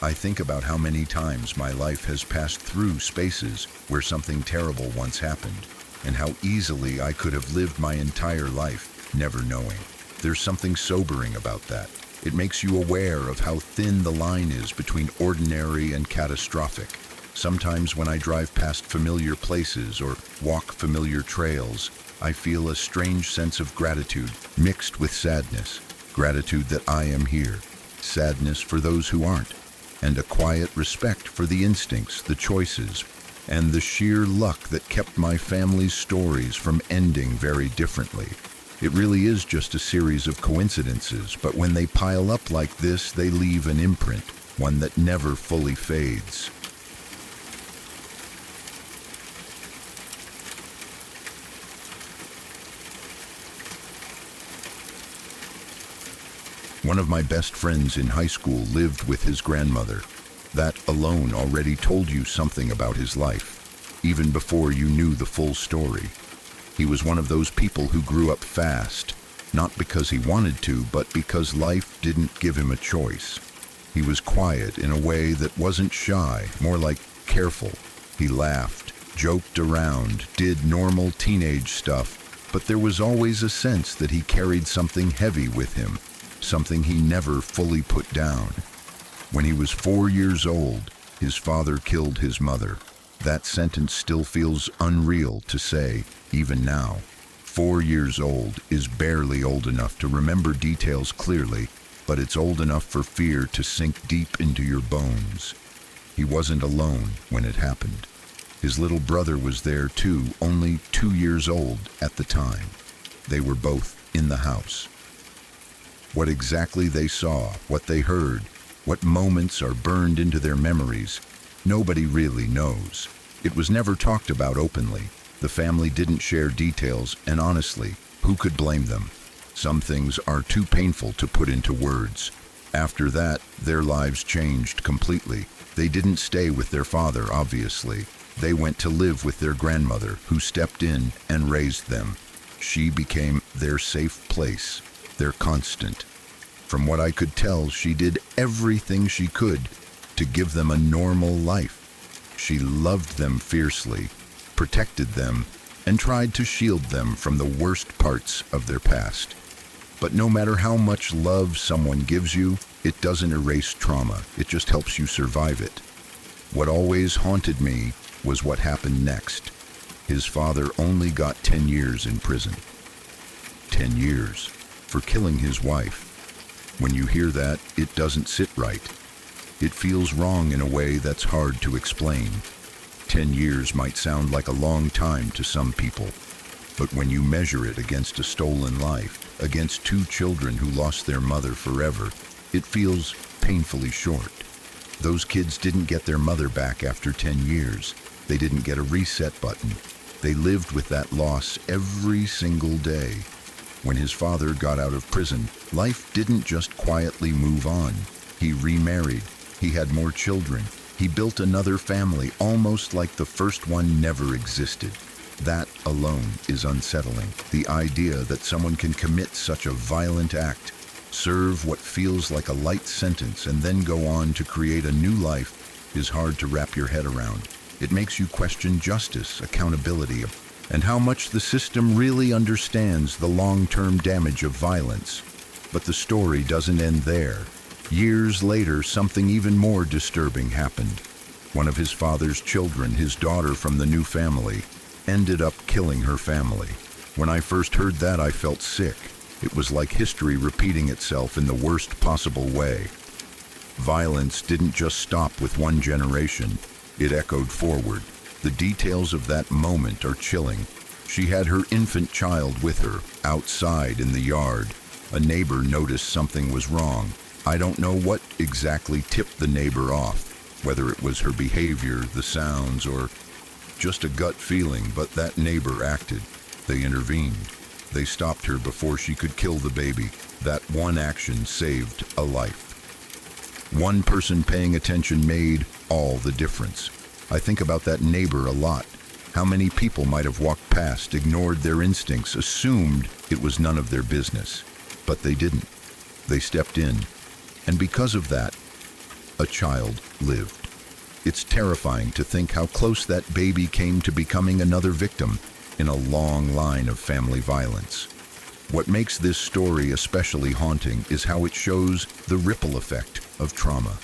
I think about how many times my life has passed through spaces where something terrible once happened, and how easily I could have lived my entire life never knowing. There's something sobering about that. It makes you aware of how thin the line is between ordinary and catastrophic. Sometimes when I drive past familiar places or walk familiar trails, I feel a strange sense of gratitude mixed with sadness. Gratitude that I am here, sadness for those who aren't, and a quiet respect for the instincts, the choices, and the sheer luck that kept my family's stories from ending very differently. It really is just a series of coincidences, but when they pile up like this, they leave an imprint, one that never fully fades. One of my best friends in high school lived with his grandmother. That alone already told you something about his life, even before you knew the full story. He was one of those people who grew up fast, not because he wanted to, but because life didn't give him a choice. He was quiet in a way that wasn't shy, more like careful. He laughed, joked around, did normal teenage stuff, but there was always a sense that he carried something heavy with him, something he never fully put down. When he was 4 years old, his father killed his mother. That sentence still feels unreal to say, even now. 4 years old is barely old enough to remember details clearly, but it's old enough for fear to sink deep into your bones. He wasn't alone when it happened. His little brother was there too, only 2 years old at the time. They were both in the house. What exactly they saw, what they heard, what moments are burned into their memories, nobody really knows. It was never talked about openly. The family didn't share details, and honestly, who could blame them? Some things are too painful to put into words. After that, their lives changed completely. They didn't stay with their father, obviously. They went to live with their grandmother, who stepped in and raised them. She became their safe place, their constant. From what I could tell, she did everything she could to give them a normal life. She loved them fiercely, protected them, and tried to shield them from the worst parts of their past. But no matter how much love someone gives you, it doesn't erase trauma, it just helps you survive it. What always haunted me was what happened next. His father only got 10 years in prison. 10 years for killing his wife. When you hear that, it doesn't sit right. It feels wrong in a way that's hard to explain. 10 years might sound like a long time to some people, but when you measure it against a stolen life, against two children who lost their mother forever, it feels painfully short. Those kids didn't get their mother back after 10 years. They didn't get a reset button. They lived with that loss every single day. When his father got out of prison, life didn't just quietly move on. He remarried. He had more children. He built another family, almost like the first one never existed. That alone is unsettling. The idea that someone can commit such a violent act, serve what feels like a light sentence, and then go on to create a new life is hard to wrap your head around. It makes you question justice, accountability, and how much the system really understands the long-term damage of violence. But the story doesn't end there. Years later, something even more disturbing happened. One of his father's children, his daughter from the new family, ended up killing her family. When I first heard that, I felt sick. It was like history repeating itself in the worst possible way. Violence didn't just stop with one generation. It echoed forward. The details of that moment are chilling. She had her infant child with her, outside in the yard. A neighbor noticed something was wrong. I don't know what exactly tipped the neighbor off, whether it was her behavior, the sounds, or just a gut feeling, but that neighbor acted. They intervened. They stopped her before she could kill the baby. That one action saved a life. One person paying attention made all the difference. I think about that neighbor a lot. How many people might have walked past, ignored their instincts, assumed it was none of their business. But they didn't. They stepped in. And because of that, a child lived. It's terrifying to think how close that baby came to becoming another victim in a long line of family violence. What makes this story especially haunting is how it shows the ripple effect of trauma.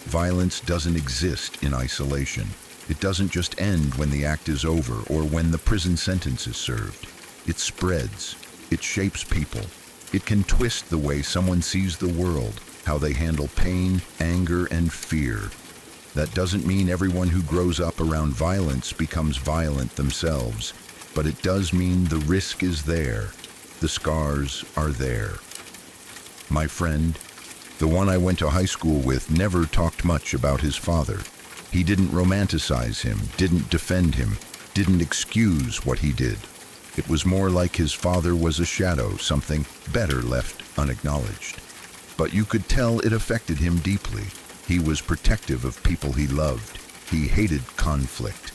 Violence doesn't exist in isolation. It doesn't just end when the act is over or when the prison sentence is served. It spreads. It shapes people. It can twist the way someone sees the world, how they handle pain, anger, and fear. That doesn't mean everyone who grows up around violence becomes violent themselves, but it does mean the risk is there. The scars are there. My friend, the one I went to high school with, never talked much about his father. He didn't romanticize him, didn't defend him, didn't excuse what he did. It was more like his father was a shadow, something better left unacknowledged. But you could tell it affected him deeply. He was protective of people he loved. He hated conflict.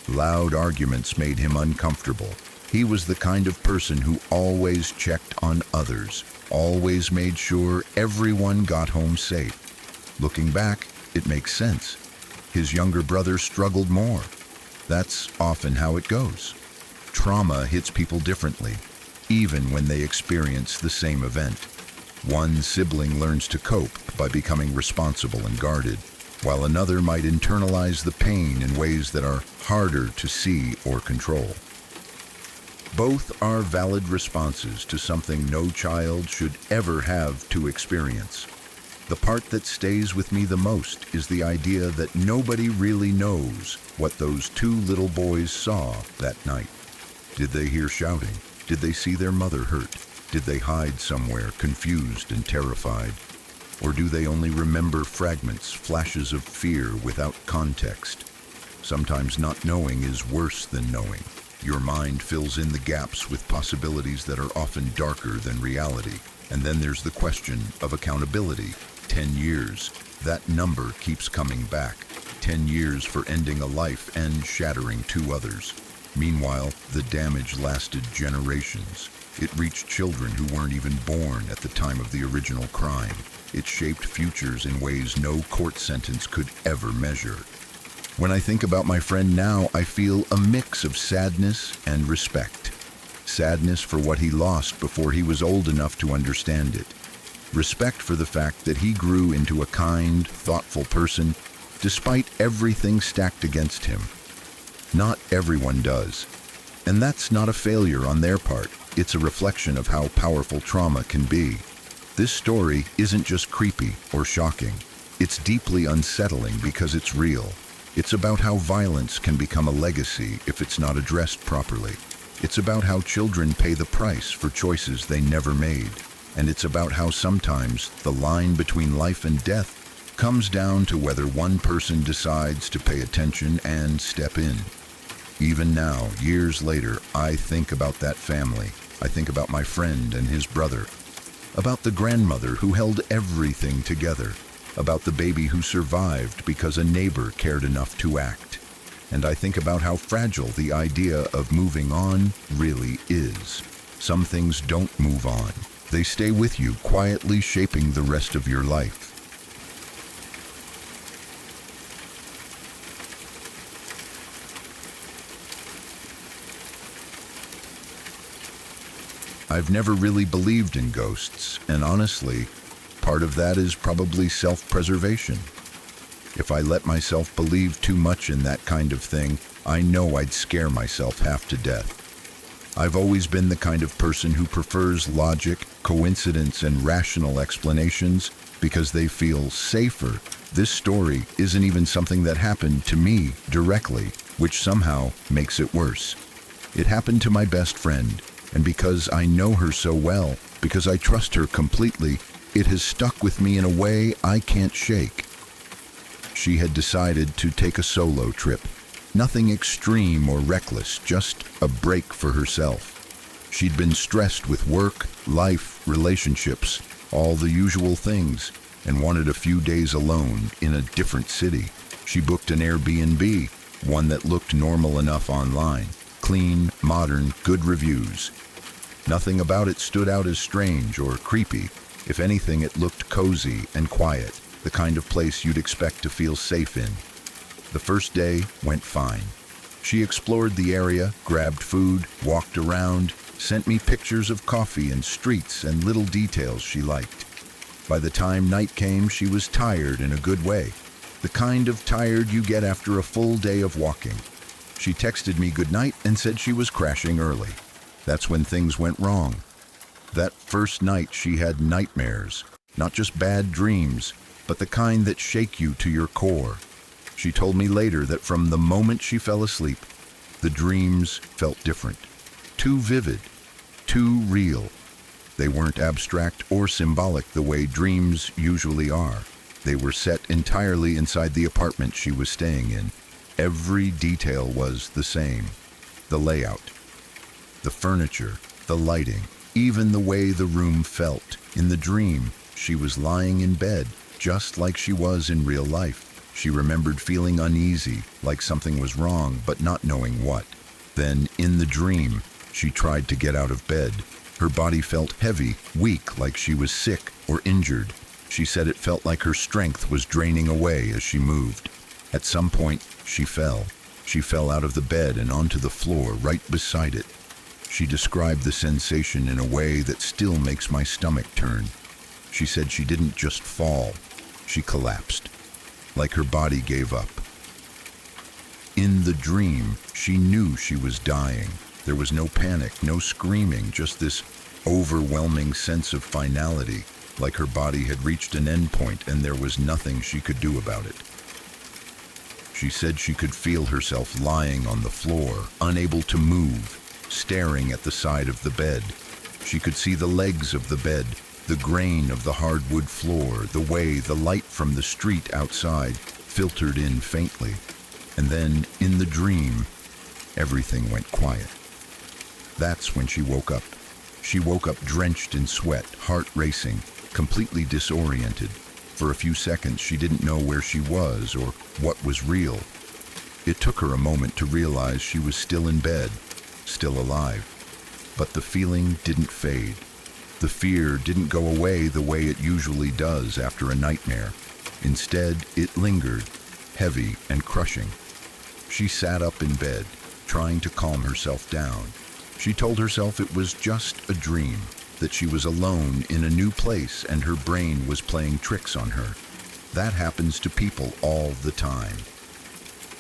Loud arguments made him uncomfortable. He was the kind of person who always checked on others, always made sure everyone got home safe. Looking back, it makes sense. His younger brother struggled more. That's often how it goes. Trauma hits people differently, even when they experience the same event. One sibling learns to cope by becoming responsible and guarded, while another might internalize the pain in ways that are harder to see or control. Both are valid responses to something no child should ever have to experience. The part that stays with me the most is the idea that nobody really knows what those two little boys saw that night. Did they hear shouting? Did they see their mother hurt? Did they hide somewhere, confused and terrified? Or do they only remember fragments, flashes of fear without context? Sometimes not knowing is worse than knowing. Your mind fills in the gaps with possibilities that are often darker than reality. And then there's the question of accountability. 10 years. That number keeps coming back. 10 years for ending a life and shattering two others. Meanwhile, the damage lasted generations. It reached children who weren't even born at the time of the original crime. It shaped futures in ways no court sentence could ever measure. When I think about my friend now, I feel a mix of sadness and respect. Sadness for what he lost before he was old enough to understand it. Respect for the fact that he grew into a kind, thoughtful person, despite everything stacked against him. Not everyone does. And that's not a failure on their part. It's a reflection of how powerful trauma can be. This story isn't just creepy or shocking. It's deeply unsettling because it's real. It's about how violence can become a legacy if it's not addressed properly. It's about how children pay the price for choices they never made. And it's about how sometimes the line between life and death comes down to whether one person decides to pay attention and step in. Even now, years later, I think about that family. I think about my friend and his brother, about the grandmother who held everything together, about the baby who survived because a neighbor cared enough to act. And I think about how fragile the idea of moving on really is. Some things don't move on. They stay with you, quietly shaping the rest of your life. I've never really believed in ghosts, and honestly, part of that is probably self-preservation. If I let myself believe too much in that kind of thing, I know I'd scare myself half to death. I've always been the kind of person who prefers logic, coincidence, and rational explanations because they feel safer. This story isn't even something that happened to me directly, which somehow makes it worse. It happened to my best friend, and because I know her so well, because I trust her completely, it has stuck with me in a way I can't shake. She had decided to take a solo trip. Nothing extreme or reckless, just a break for herself. She'd been stressed with work, life, relationships, all the usual things, and wanted a few days alone in a different city. She booked an Airbnb, one that looked normal enough online. Clean, modern, good reviews. Nothing about it stood out as strange or creepy. If anything, it looked cozy and quiet, the kind of place you'd expect to feel safe in. The first day went fine. She explored the area, grabbed food, walked around, sent me pictures of coffee and streets and little details she liked. By the time night came, she was tired in a good way, the kind of tired you get after a full day of walking. She texted me goodnight and said she was crashing early. That's when things went wrong. That first night she had nightmares, not just bad dreams, but the kind that shake you to your core. She told me later that from the moment she fell asleep, the dreams felt different. Too vivid, too real. They weren't abstract or symbolic the way dreams usually are. They were set entirely inside the apartment she was staying in. Every detail was the same. The layout, the furniture, the lighting, even the way the room felt. In the dream, she was lying in bed, just like she was in real life. She remembered feeling uneasy, like something was wrong, but not knowing what. Then, in the dream, she tried to get out of bed. Her body felt heavy, weak, like she was sick or injured. She said it felt like her strength was draining away as she moved. At some point, she fell. She fell out of the bed and onto the floor right beside it. She described the sensation in a way that still makes my stomach turn. She said she didn't just fall, she collapsed, like her body gave up. In the dream, she knew she was dying. There was no panic, no screaming, just this overwhelming sense of finality, like her body had reached an endpoint and there was nothing she could do about it. She said she could feel herself lying on the floor, unable to move, staring at the side of the bed. She could see the legs of the bed, the grain of the hardwood floor, the way the light from the street outside filtered in faintly. And then, in the dream, everything went quiet. That's when she woke up. She woke up drenched in sweat, heart racing, completely disoriented. For a few seconds, she didn't know where she was or what was real. It took her a moment to realize she was still in bed, still alive. But the feeling didn't fade. The fear didn't go away the way it usually does after a nightmare. Instead, it lingered, heavy and crushing. She sat up in bed, trying to calm herself down. She told herself it was just a dream, that she was alone in a new place and her brain was playing tricks on her. That happens to people all the time.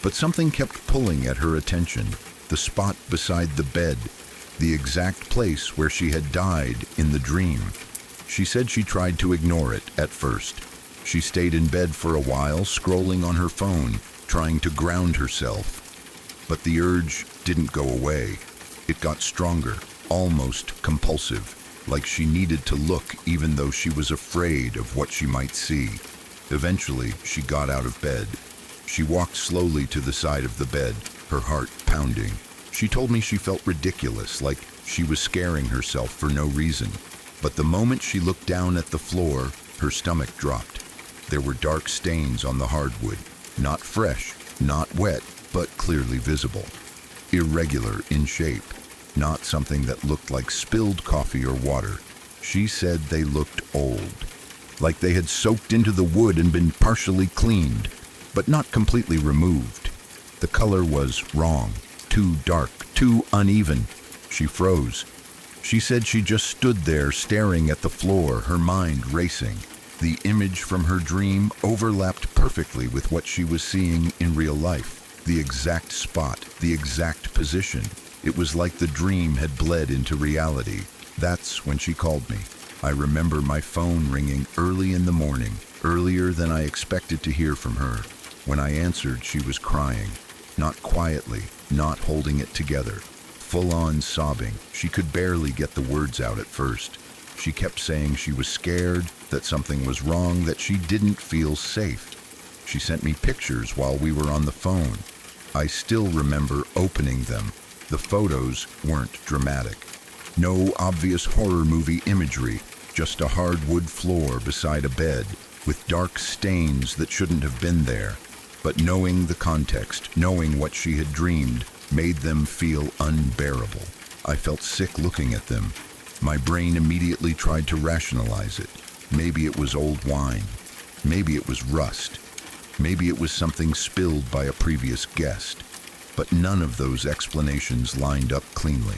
But something kept pulling at her attention, the spot beside the bed, the exact place where she had died in the dream. She said she tried to ignore it at first. She stayed in bed for a while, scrolling on her phone, trying to ground herself. But the urge didn't go away. It got stronger, almost compulsive, like she needed to look even though she was afraid of what she might see. Eventually, she got out of bed. She walked slowly to the side of the bed, her heart pounding. She told me she felt ridiculous, like she was scaring herself for no reason. But the moment she looked down at the floor, her stomach dropped. There were dark stains on the hardwood, not fresh, not wet, but clearly visible. Irregular in shape, not something that looked like spilled coffee or water. She said they looked old, like they had soaked into the wood and been partially cleaned, but not completely removed. The color was wrong, too dark, too uneven. She froze. She said she just stood there staring at the floor, her mind racing. The image from her dream overlapped perfectly with what she was seeing in real life. The exact spot, the exact position. It was like the dream had bled into reality. That's when she called me. I remember my phone ringing early in the morning, earlier than I expected to hear from her. When I answered, she was crying. Not quietly, not holding it together. Full-on sobbing. She could barely get the words out at first. She kept saying she was scared, that something was wrong, that she didn't feel safe. She sent me pictures while we were on the phone. I still remember opening them. The photos weren't dramatic. No obvious horror movie imagery, just a hardwood floor beside a bed, with dark stains that shouldn't have been there. But knowing the context, knowing what she had dreamed, made them feel unbearable. I felt sick looking at them. My brain immediately tried to rationalize it. Maybe it was old wine. Maybe it was rust. Maybe it was something spilled by a previous guest. But none of those explanations lined up cleanly.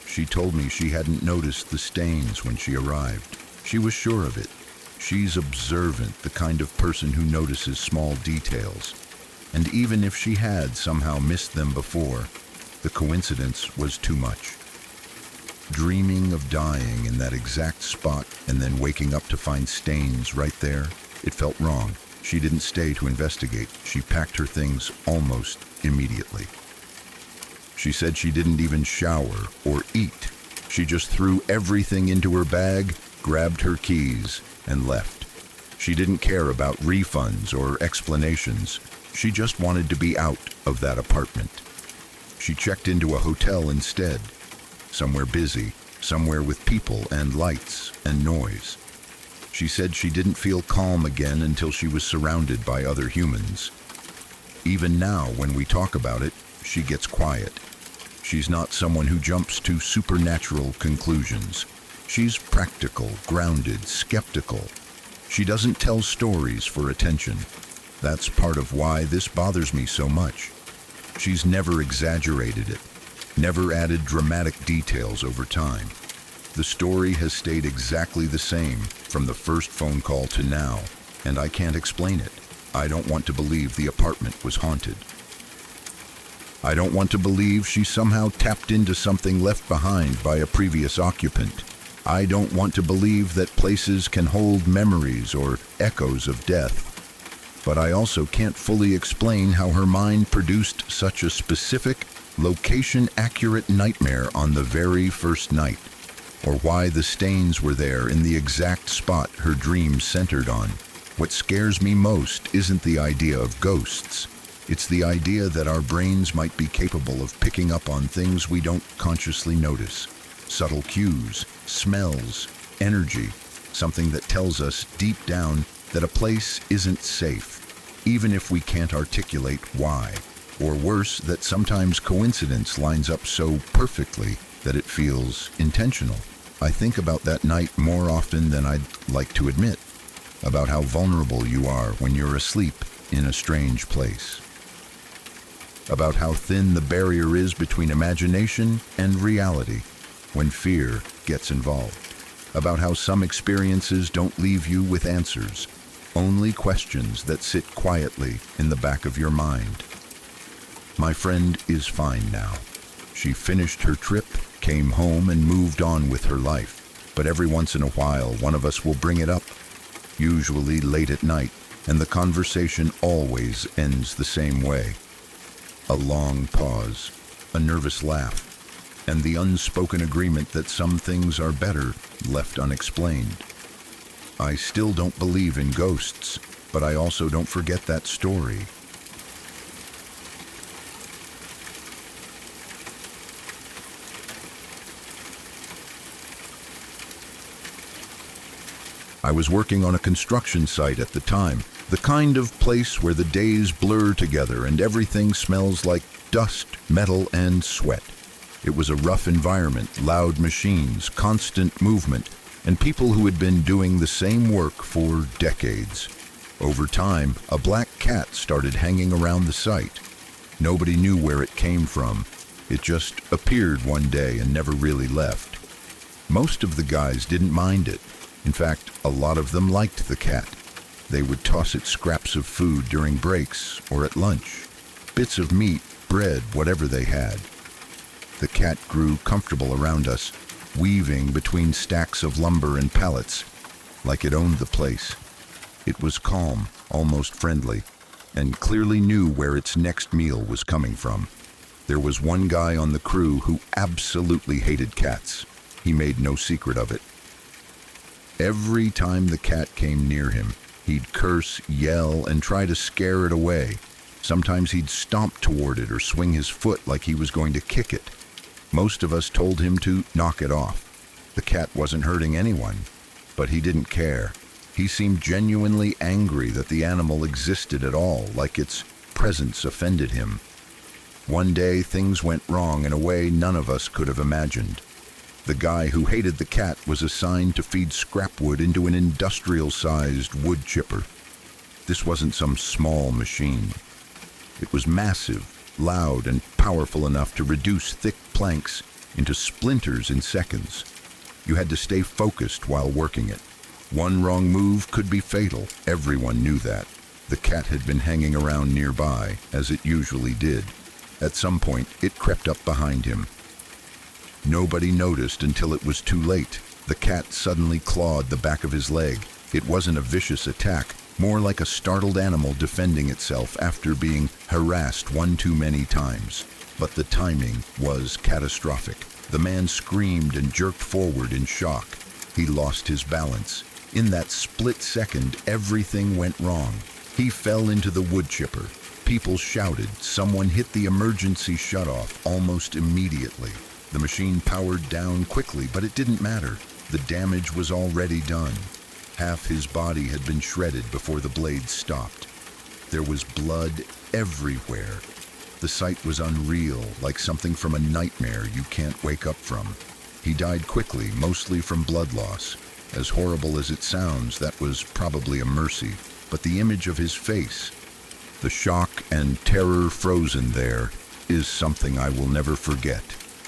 She told me she hadn't noticed the stains when she arrived. She was sure of it. She's observant, the kind of person who notices small details. And even if she had somehow missed them before, the coincidence was too much. Dreaming of dying in that exact spot and then waking up to find stains right there, it felt wrong. She didn't stay to investigate. She packed her things almost immediately. She said she didn't even shower or eat. She just threw everything into her bag, grabbed her keys, and left. She didn't care about refunds or explanations. She just wanted to be out of that apartment. She checked into a hotel instead. Somewhere busy, somewhere with people and lights and noise. She said she didn't feel calm again until she was surrounded by other humans. Even now, when we talk about it, she gets quiet. She's not someone who jumps to supernatural conclusions. She's practical, grounded, skeptical. She doesn't tell stories for attention. That's part of why this bothers me so much. She's never exaggerated it. Never added dramatic details over time. The story has stayed exactly the same from the first phone call to now, and I can't explain it. I don't want to believe the apartment was haunted. I don't want to believe she somehow tapped into something left behind by a previous occupant. I don't want to believe that places can hold memories or echoes of death. But I also can't fully explain how her mind produced such a specific, location-accurate nightmare on the very first night, or why the stains were there in the exact spot her dream centered on. What scares me most isn't the idea of ghosts. It's the idea that our brains might be capable of picking up on things we don't consciously notice. Subtle cues, smells, energy, something that tells us deep down that a place isn't safe, even if we can't articulate why. Or worse, that sometimes coincidence lines up so perfectly that it feels intentional. I think about that night more often than I'd like to admit, about how vulnerable you are when you're asleep in a strange place, about how thin the barrier is between imagination and reality when fear gets involved, about how some experiences don't leave you with answers, only questions that sit quietly in the back of your mind. My friend is fine now. She finished her trip, came home, and moved on with her life. But every once in a while, one of us will bring it up. usually late at night, and the conversation always ends the same way. A long pause, a nervous laugh, and the unspoken agreement that some things are better left unexplained. I still don't believe in ghosts, but I also don't forget that story. I was working on a construction site at the time, the kind of place where the days blur together and everything smells like dust, metal, and sweat. It was a rough environment, loud machines, constant movement, and people who had been doing the same work for decades. Over time, a black cat started hanging around the site. Nobody knew where it came from. It just appeared one day and never really left. Most of the guys didn't mind it. In fact, a lot of them liked the cat. They would toss it scraps of food during breaks or at lunch, bits of meat, bread, whatever they had. The cat grew comfortable around us, weaving between stacks of lumber and pallets, like it owned the place. It was calm, almost friendly, and clearly knew where its next meal was coming from. There was one guy on the crew who absolutely hated cats. He made no secret of it. Every time the cat came near him, he'd curse, yell, and try to scare it away. Sometimes he'd stomp toward it or swing his foot like he was going to kick it. Most of us told him to knock it off. The cat wasn't hurting anyone, but he didn't care. He seemed genuinely angry that the animal existed at all, like its presence offended him. One day, things went wrong in a way none of us could have imagined. The guy who hated the cat was assigned to feed scrap wood into an industrial-sized wood chipper. This wasn't some small machine. It was massive, loud, and powerful enough to reduce thick planks into splinters in seconds. You had to stay focused while working it. One wrong move could be fatal. Everyone knew that. The cat had been hanging around nearby, as it usually did. At some point, it crept up behind him. Nobody noticed until it was too late. The cat suddenly clawed the back of his leg. It wasn't a vicious attack, more like a startled animal defending itself after being harassed one too many times. But the timing was catastrophic. The man screamed and jerked forward in shock. He lost his balance. In that split second, everything went wrong. He fell into the wood chipper. People shouted. Someone hit the emergency shutoff almost immediately. The machine powered down quickly, but it didn't matter. The damage was already done. Half his body had been shredded before the blade stopped. There was blood everywhere. The sight was unreal, like something from a nightmare you can't wake up from. He died quickly, mostly from blood loss. As horrible as it sounds, that was probably a mercy. But the image of his face, the shock and terror frozen there, is something I will never forget.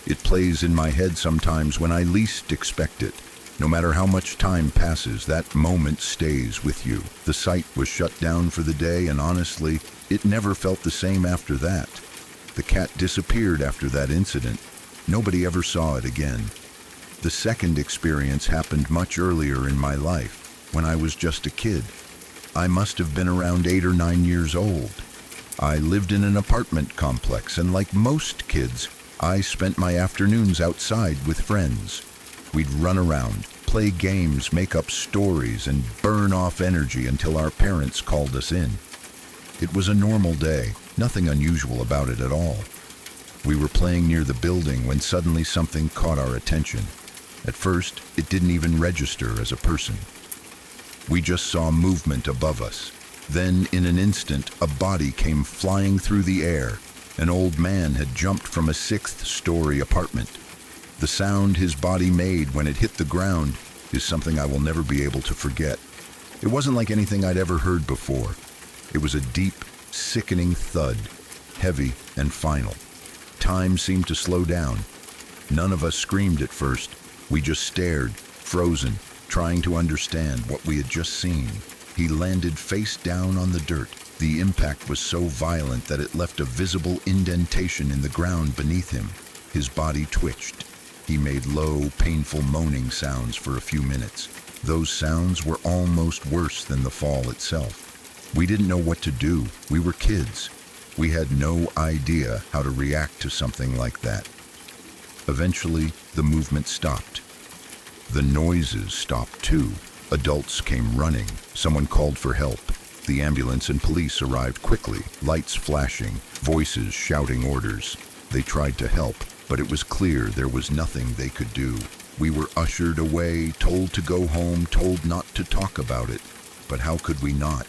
It plays in my head sometimes when I least expect it. No matter how much time passes, that moment stays with you. The site was shut down for the day, and honestly, it never felt the same after that. The cat disappeared after that incident. Nobody ever saw it again. The second experience happened much earlier in my life, when I was just a kid. I must have been around 8 or 9 years old. I lived in an apartment complex, and like most kids, I spent my afternoons outside with friends. We'd run around, play games, make up stories, and burn off energy until our parents called us in. It was a normal day, nothing unusual about it at all. We were playing near the building when suddenly something caught our attention. At first, it didn't even register as a person. We just saw movement above us. Then, in an instant, a body came flying through the air. An old man had jumped from a 6th-story apartment. The sound his body made when it hit the ground is something I will never be able to forget. It wasn't like anything I'd ever heard before. It was a deep, sickening thud, heavy and final. Time seemed to slow down. None of us screamed at first. We just stared, frozen, trying to understand what we had just seen. He landed face down on the dirt. The impact was so violent that it left a visible indentation in the ground beneath him. His body twitched. He made low, painful moaning sounds for a few minutes. Those sounds were almost worse than the fall itself. We didn't know what to do. We were kids. We had no idea how to react to something like that. Eventually, the movement stopped. The noises stopped too. Adults came running. Someone called for help. The ambulance and police arrived quickly, lights flashing, voices shouting orders. They tried to help, but it was clear there was nothing they could do. We were ushered away, told to go home, told not to talk about it. But how could we not?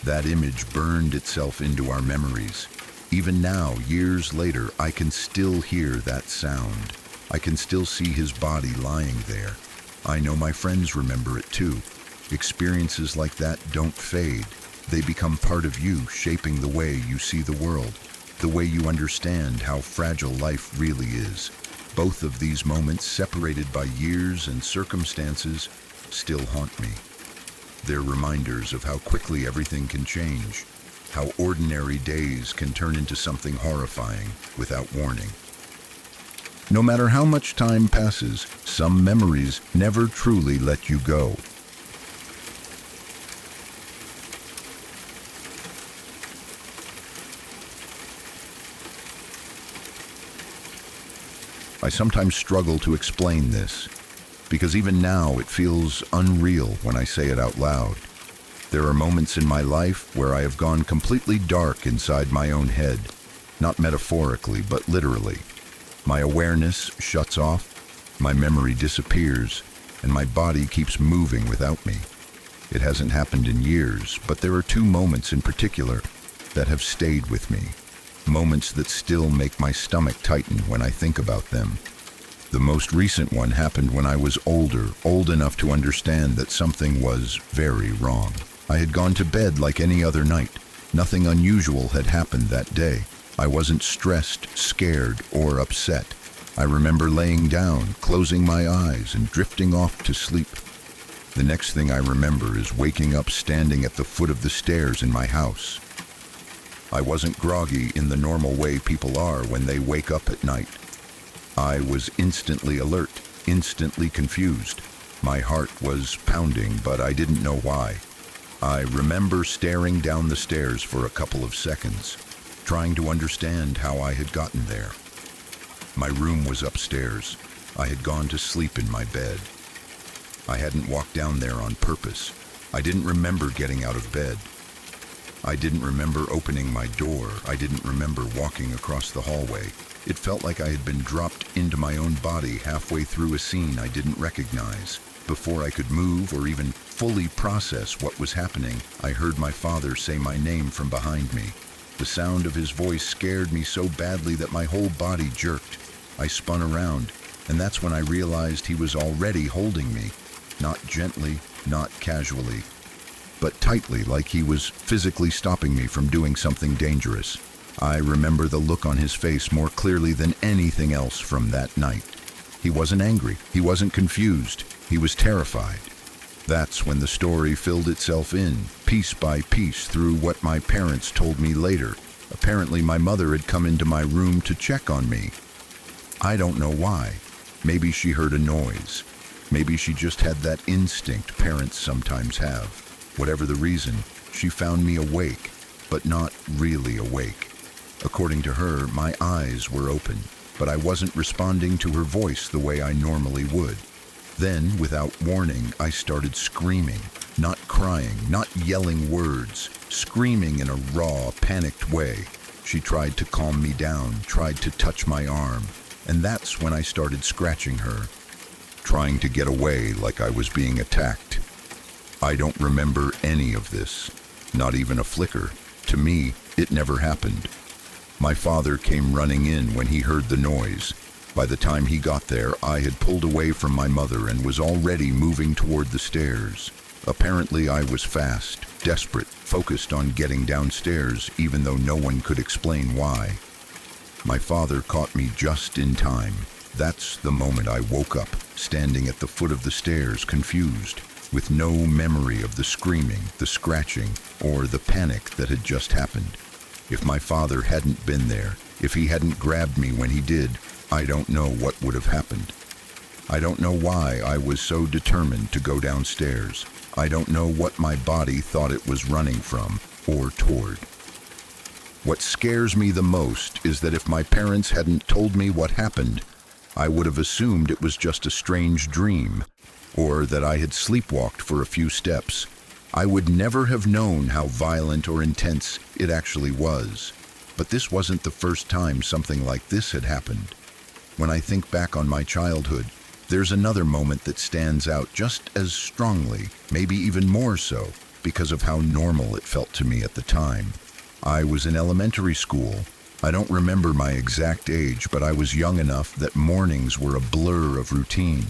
That image burned itself into our memories. Even now, years later, I can still hear that sound. I can still see his body lying there. I know my friends remember it too. Experiences like that don't fade. They become part of you, shaping the way you see the world, the way you understand how fragile life really is. Both of these moments, separated by years and circumstances, still haunt me. They're reminders of how quickly everything can change, how ordinary days can turn into something horrifying without warning. No matter how much time passes, some memories never truly let you go. I sometimes struggle to explain this, because even now it feels unreal when I say it out loud. There are moments in my life where I have gone completely dark inside my own head, not metaphorically, but literally. My awareness shuts off, my memory disappears, and my body keeps moving without me. It hasn't happened in years, but there are two moments in particular that have stayed with me. Moments that still make my stomach tighten when I think about them. The most recent one happened when I was older, old enough to understand that something was very wrong. I had gone to bed like any other night. Nothing unusual had happened that day. I wasn't stressed, scared, or upset. I remember laying down, closing my eyes, and drifting off to sleep. The next thing I remember is waking up standing at the foot of the stairs in my house. I wasn't groggy in the normal way people are when they wake up at night. I was instantly alert, instantly confused. My heart was pounding, but I didn't know why. I remember staring down the stairs for a couple of seconds, trying to understand how I had gotten there. My room was upstairs. I had gone to sleep in my bed. I hadn't walked down there on purpose. I didn't remember getting out of bed. I didn't remember opening my door. I didn't remember walking across the hallway. It felt like I had been dropped into my own body halfway through a scene I didn't recognize. Before I could move or even fully process what was happening, I heard my father say my name from behind me. The sound of his voice scared me so badly that my whole body jerked. I spun around, and that's when I realized he was already holding me. Not gently, not casually, but tightly, like he was physically stopping me from doing something dangerous. I remember the look on his face more clearly than anything else from that night. He wasn't angry. He wasn't confused. He was terrified. That's when the story filled itself in, piece by piece, through what my parents told me later. Apparently, my mother had come into my room to check on me. I don't know why. Maybe she heard a noise. Maybe she just had that instinct parents sometimes have. Whatever the reason, she found me awake, but not really awake. According to her, my eyes were open, but I wasn't responding to her voice the way I normally would. Then, without warning, I started screaming, not crying, not yelling words, screaming in a raw, panicked way. She tried to calm me down, tried to touch my arm, and that's when I started scratching her, trying to get away like I was being attacked. I don't remember any of this, not even a flicker. To me, it never happened. My father came running in when he heard the noise. By the time he got there, I had pulled away from my mother and was already moving toward the stairs. Apparently, I was fast, desperate, focused on getting downstairs, even though no one could explain why. My father caught me just in time. That's the moment I woke up, standing at the foot of the stairs, confused, with no memory of the screaming, the scratching, or the panic that had just happened. If my father hadn't been there, if he hadn't grabbed me when he did, I don't know what would have happened. I don't know why I was so determined to go downstairs. I don't know what my body thought it was running from or toward. What scares me the most is that if my parents hadn't told me what happened, I would have assumed it was just a strange dream, or that I had sleepwalked for a few steps. I would never have known how violent or intense it actually was. But this wasn't the first time something like this had happened. When I think back on my childhood, there's another moment that stands out just as strongly, maybe even more so, because of how normal it felt to me at the time. I was in elementary school. I don't remember my exact age, but I was young enough that mornings were a blur of routine.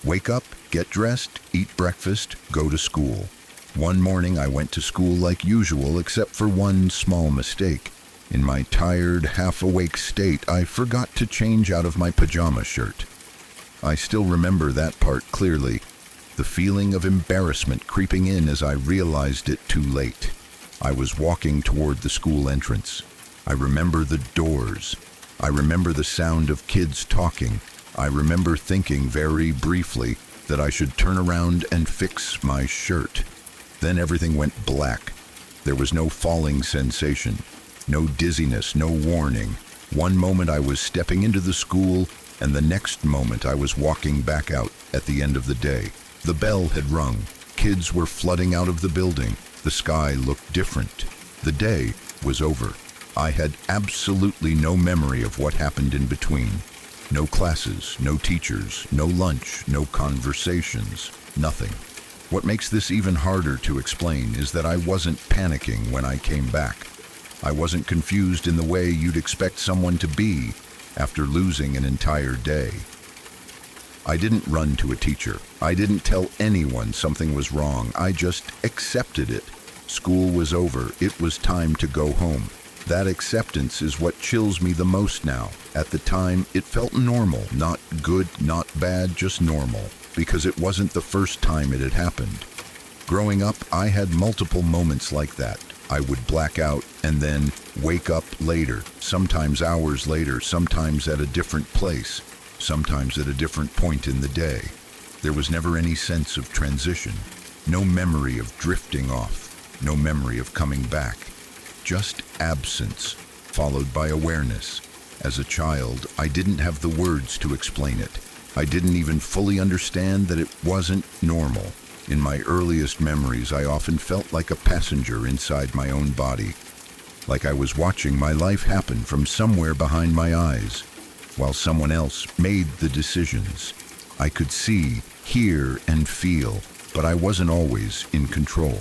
Wake up, get dressed, eat breakfast, go to school. One morning I went to school like usual, except for one small mistake. In my tired, half-awake state, I forgot to change out of my pajama shirt. I still remember that part clearly, the feeling of embarrassment creeping in as I realized it too late. I was walking toward the school entrance. I remember the doors. I remember the sound of kids talking. I remember thinking very briefly that I should turn around and fix my shirt. Then everything went black. There was no falling sensation, no dizziness, no warning. One moment I was stepping into the school, and the next moment I was walking back out at the end of the day. The bell had rung. Kids were flooding out of the building. The sky looked different. The day was over. I had absolutely no memory of what happened in between. No classes, no teachers, no lunch, no conversations, nothing. What makes this even harder to explain is that I wasn't panicking when I came back. I wasn't confused in the way you'd expect someone to be after losing an entire day. I didn't run to a teacher. I didn't tell anyone something was wrong. I just accepted it. School was over. It was time to go home. That acceptance is what chills me the most now. At the time, it felt normal. Not good, not bad, just normal. Because it wasn't the first time it had happened. Growing up, I had multiple moments like that. I would black out and then wake up later, sometimes hours later, sometimes at a different place, sometimes at a different point in the day. There was never any sense of transition, no memory of drifting off, no memory of coming back. Just absence, followed by awareness. As a child, I didn't have the words to explain it. I didn't even fully understand that it wasn't normal. In my earliest memories, I often felt like a passenger inside my own body, like I was watching my life happen from somewhere behind my eyes, while someone else made the decisions. I could see, hear, and feel, but I wasn't always in control.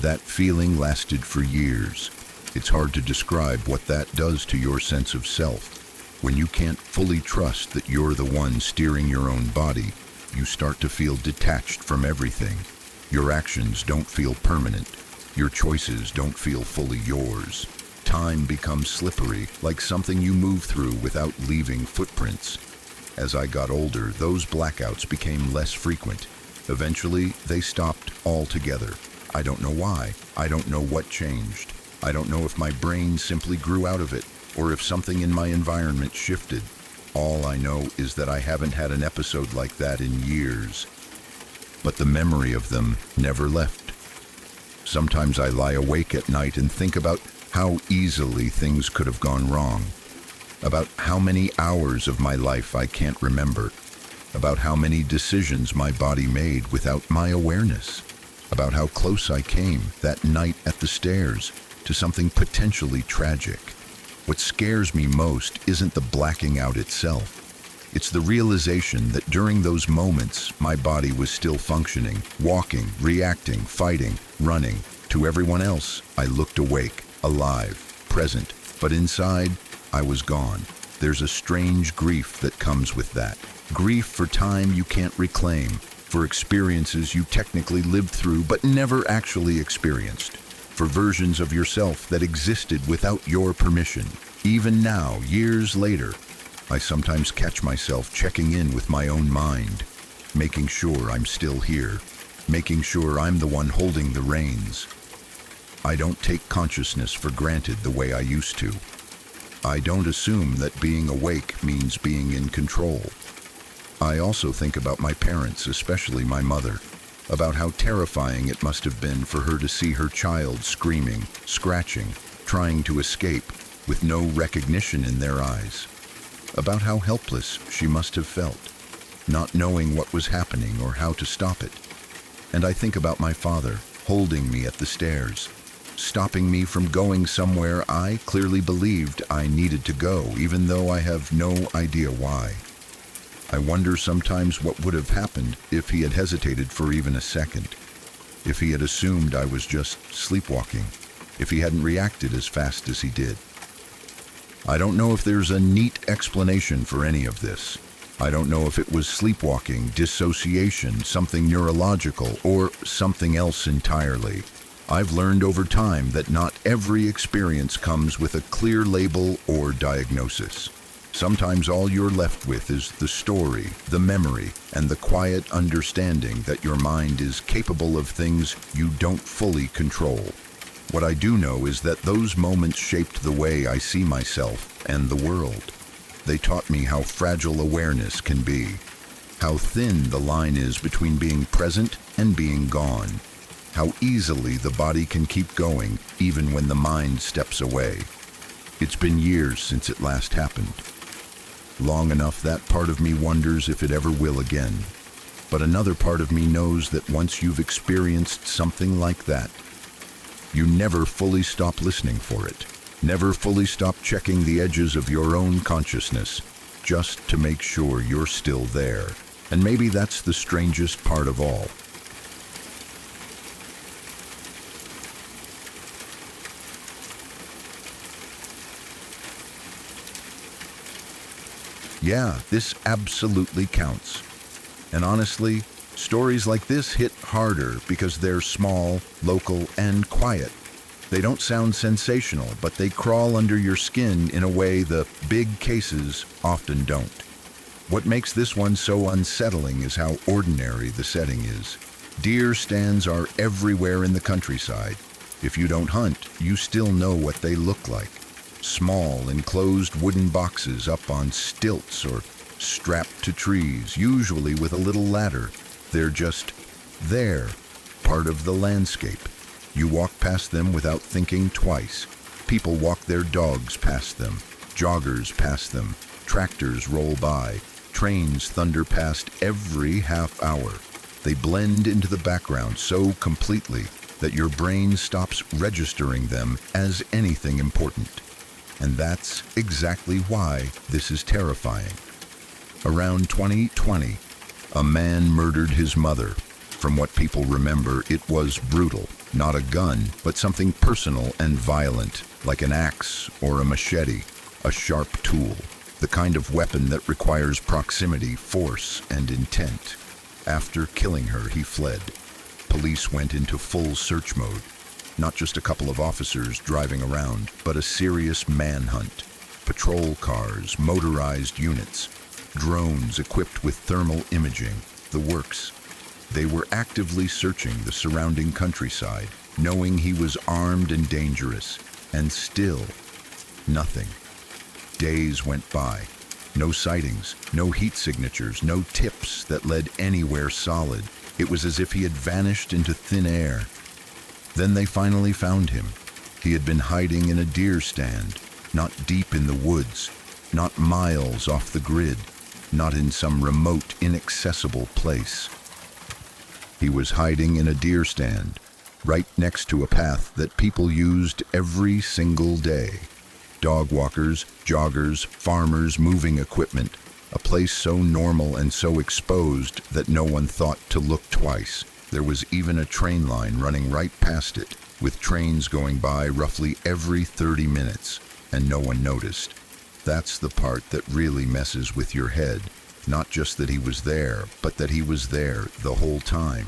That feeling lasted for years. It's hard to describe what that does to your sense of self. When you can't fully trust that you're the one steering your own body, you start to feel detached from everything. Your actions don't feel permanent. Your choices don't feel fully yours. Time becomes slippery, like something you move through without leaving footprints. As I got older, those blackouts became less frequent. Eventually, they stopped altogether. I don't know why. I don't know what changed. I don't know if my brain simply grew out of it, or if something in my environment shifted. All I know is that I haven't had an episode like that in years. But the memory of them never left. Sometimes I lie awake at night and think about how easily things could have gone wrong. About how many hours of my life I can't remember. About how many decisions my body made without my awareness. About how close I came that night at the stairs to something potentially tragic. What scares me most isn't the blacking out itself. It's the realization that during those moments, my body was still functioning, walking, reacting, fighting, running. To everyone else, I looked awake, alive, present, but inside, I was gone. There's a strange grief that comes with that. Grief for time you can't reclaim, for experiences you technically lived through but never actually experienced. For versions of yourself that existed without your permission. Even now, years later, I sometimes catch myself checking in with my own mind, making sure I'm still here, making sure I'm the one holding the reins. I don't take consciousness for granted the way I used to. I don't assume that being awake means being in control. I also think about my parents, especially my mother, about how terrifying it must have been for her to see her child screaming, scratching, trying to escape, with no recognition in their eyes. About how helpless she must have felt, not knowing what was happening or how to stop it. And I think about my father holding me at the stairs, stopping me from going somewhere I clearly believed I needed to go, even though I have no idea why. I wonder sometimes what would have happened if he had hesitated for even a second, if he had assumed I was just sleepwalking, if he hadn't reacted as fast as he did. I don't know if there's a neat explanation for any of this. I don't know if it was sleepwalking, dissociation, something neurological, or something else entirely. I've learned over time that not every experience comes with a clear label or diagnosis. Sometimes all you're left with is the story, the memory, and the quiet understanding that your mind is capable of things you don't fully control. What I do know is that those moments shaped the way I see myself and the world. They taught me how fragile awareness can be, how thin the line is between being present and being gone, how easily the body can keep going even when the mind steps away. It's been years since it last happened. Long enough that part of me wonders if it ever will again. But another part of me knows that once you've experienced something like that, you never fully stop listening for it. Never fully stop checking the edges of your own consciousness, just to make sure you're still there. And maybe that's the strangest part of all. Yeah, this absolutely counts. And honestly, stories like this hit harder because they're small, local, and quiet. They don't sound sensational, but they crawl under your skin in a way the big cases often don't. What makes this one so unsettling is how ordinary the setting is. Deer stands are everywhere in the countryside. If you don't hunt, you still know what they look like. Small, enclosed wooden boxes up on stilts or strapped to trees, usually with a little ladder. They're just there, part of the landscape. You walk past them without thinking twice. People walk their dogs past them, joggers pass them, tractors roll by, trains thunder past every half hour. They blend into the background so completely that your brain stops registering them as anything important. And that's exactly why this is terrifying. Around 2020, a man murdered his mother. From what people remember, it was brutal. Not a gun, but something personal and violent, like an axe or a machete, a sharp tool, the kind of weapon that requires proximity, force, and intent. After killing her, he fled. Police went into full search mode. Not just a couple of officers driving around, but a serious manhunt. Patrol cars, motorized units, drones equipped with thermal imaging, the works. They were actively searching the surrounding countryside, knowing he was armed and dangerous, and still, nothing. Days went by. No sightings, no heat signatures, no tips that led anywhere solid. It was as if he had vanished into thin air. Then they finally found him. He had been hiding in a deer stand, not deep in the woods, not miles off the grid, not in some remote, inaccessible place. He was hiding in a deer stand, right next to a path that people used every single day. Dog walkers, joggers, farmers, moving equipment, a place so normal and so exposed that no one thought to look twice. There was even a train line running right past it, with trains going by roughly every 30 minutes, and no one noticed. That's the part that really messes with your head. Not just that he was there, but that he was there the whole time.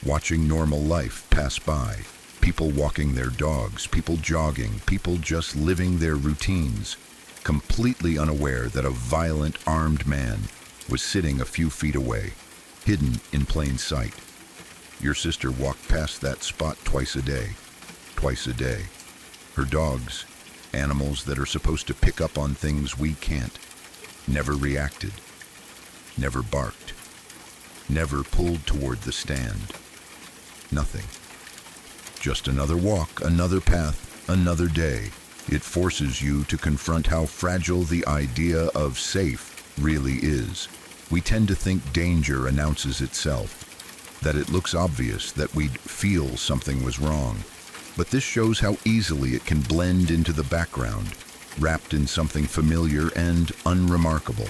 Watching normal life pass by. People walking their dogs, people jogging, people just living their routines, completely unaware that a violent armed man was sitting a few feet away, hidden in plain sight. Your sister walked past that spot twice a day. Twice a day. Her dogs, animals that are supposed to pick up on things we can't, never reacted. never barked, never pulled toward the stand. Nothing. Just another walk, another path, another day. It forces you to confront how fragile the idea of safe really is. We tend to think danger announces itself, that it looks obvious, that we'd feel something was wrong. But this shows how easily it can blend into the background, wrapped in something familiar and unremarkable.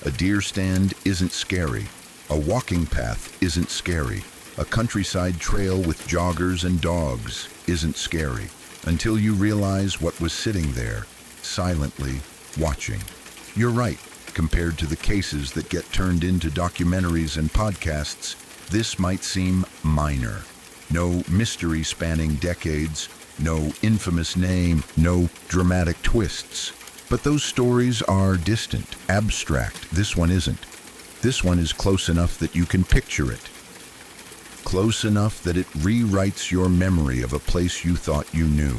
A deer stand isn't scary. A walking path isn't scary. A countryside trail with joggers and dogs isn't scary, until you realize what was sitting there, silently watching. You're right, compared to the cases that get turned into documentaries and podcasts, this might seem minor. No mystery spanning decades, no infamous name, no dramatic twists. But those stories are distant, abstract. This one isn't. This one is close enough that you can picture it. Close enough that it rewrites your memory of a place you thought you knew.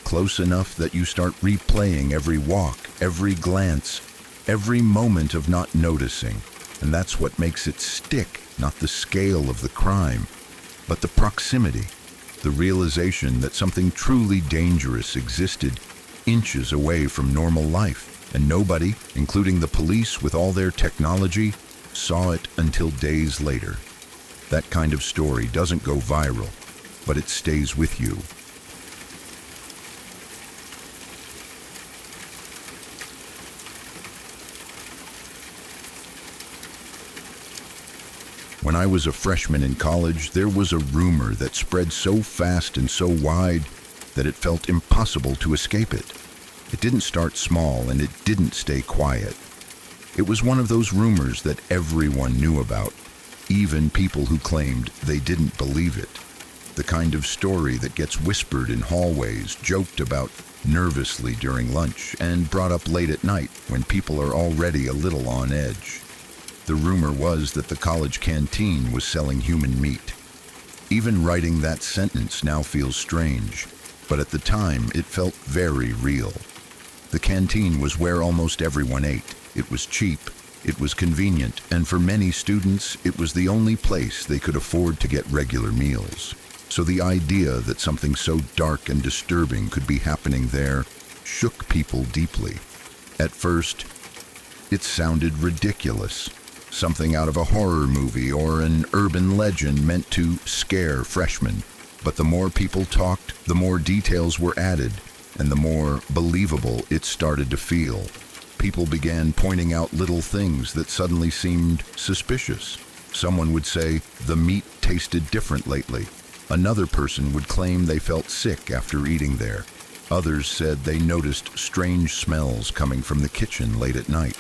Close enough that you start replaying every walk, every glance, every moment of not noticing. And that's what makes it stick, not the scale of the crime, but the proximity, the realization that something truly dangerous existed inches away from normal life, and nobody, including the police with all their technology, saw it until days later. That kind of story doesn't go viral, but it stays with you. When I was a freshman in college, there was a rumor that spread so fast and so wide that it felt impossible to escape it. It didn't start small and it didn't stay quiet. It was one of those rumors that everyone knew about, even people who claimed they didn't believe it. The kind of story that gets whispered in hallways, joked about nervously during lunch, and brought up late at night when people are already a little on edge. The rumor was that the college canteen was selling human meat. Even writing that sentence now feels strange, but at the time it felt very real. The canteen was where almost everyone ate. It was cheap, it was convenient, and for many students, it was the only place they could afford to get regular meals. So the idea that something so dark and disturbing could be happening there shook people deeply. At first, it sounded ridiculous. Something out of a horror movie or an urban legend meant to scare freshmen. But the more people talked, the more details were added, and the more believable it started to feel. People began pointing out little things that suddenly seemed suspicious. Someone would say, "The meat tasted different lately." Another person would claim they felt sick after eating there. Others said they noticed strange smells coming from the kitchen late at night.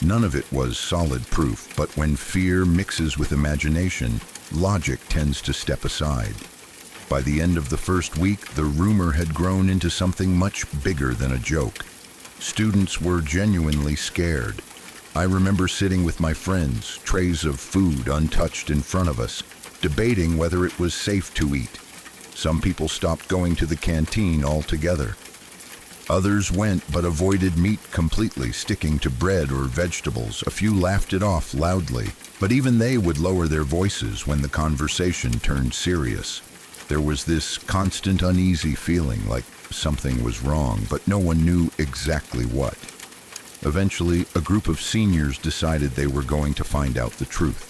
None of it was solid proof, but when fear mixes with imagination, logic tends to step aside. By the end of the first week, the rumor had grown into something much bigger than a joke. Students were genuinely scared. I remember sitting with my friends, trays of food untouched in front of us, debating whether it was safe to eat. Some people stopped going to the canteen altogether. Others went but avoided meat completely, sticking to bread or vegetables. A few laughed it off loudly, but even they would lower their voices when the conversation turned serious. There was this constant uneasy feeling like something was wrong, but no one knew exactly what. Eventually, a group of seniors decided they were going to find out the truth.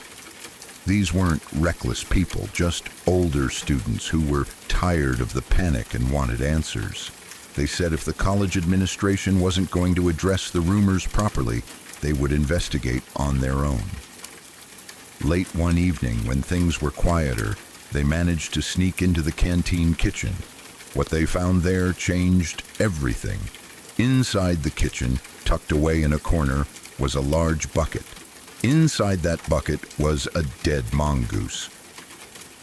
These weren't reckless people, just older students who were tired of the panic and wanted answers. They said if the college administration wasn't going to address the rumors properly, they would investigate on their own. Late one evening, when things were quieter, they managed to sneak into the canteen kitchen. What they found there changed everything. Inside the kitchen, tucked away in a corner, was a large bucket. Inside that bucket was a dead mongoose.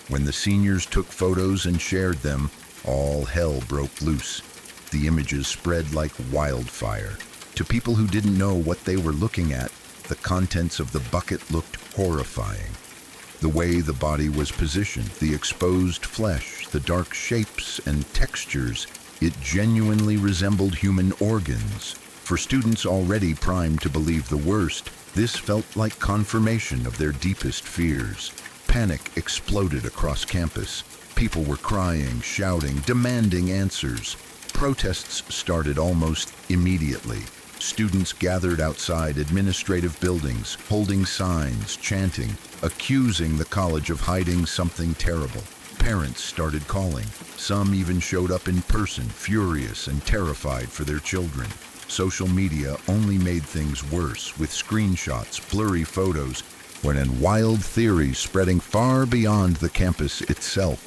When the seniors took photos and shared them, all hell broke loose. The images spread like wildfire. To people who didn't know what they were looking at, the contents of the bucket looked horrifying. The way the body was positioned, the exposed flesh, the dark shapes and textures, it genuinely resembled human organs. For students already primed to believe the worst, This felt like confirmation of their deepest fears. Panic exploded across campus. People were crying, shouting, demanding answers. Protests started almost immediately. Students gathered outside administrative buildings, holding signs, chanting, accusing the college of hiding something terrible. Parents started calling. Some even showed up in person, furious and terrified for their children. Social media only made things worse, with screenshots, blurry photos, and wild theories spreading far beyond the campus itself.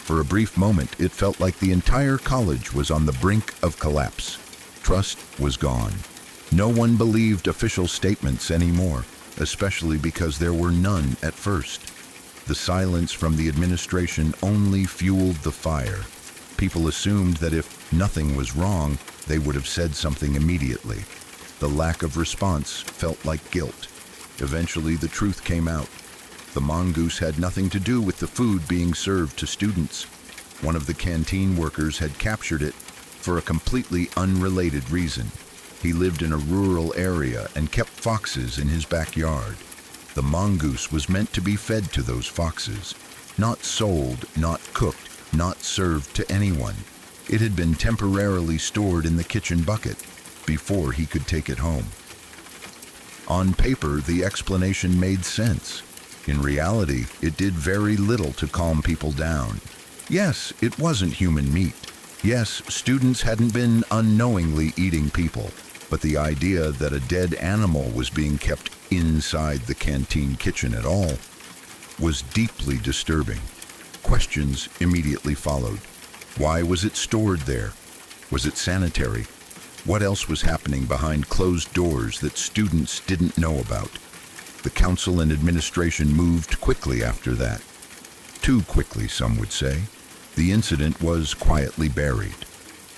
For a brief moment, it felt like the entire college was on the brink of collapse. Trust was gone. No one believed official statements anymore, especially because there were none at first. The silence from the administration only fueled the fire. People assumed that if nothing was wrong, they would have said something immediately. The lack of response felt like guilt. Eventually, the truth came out. The mongoose had nothing to do with the food being served to students. One of the canteen workers had captured it for a completely unrelated reason. He lived in a rural area and kept foxes in his backyard. The mongoose was meant to be fed to those foxes, not sold, not cooked, not served to anyone. It had been temporarily stored in the kitchen bucket before he could take it home. On paper, the explanation made sense. In reality, it did very little to calm people down. Yes, it wasn't human meat. Yes, students hadn't been unknowingly eating people, but the idea that a dead animal was being kept inside the canteen kitchen at all was deeply disturbing. Questions immediately followed. Why was it stored there? Was it sanitary? What else was happening behind closed doors that students didn't know about? The council and administration moved quickly after that. Too quickly, some would say. The incident was quietly buried.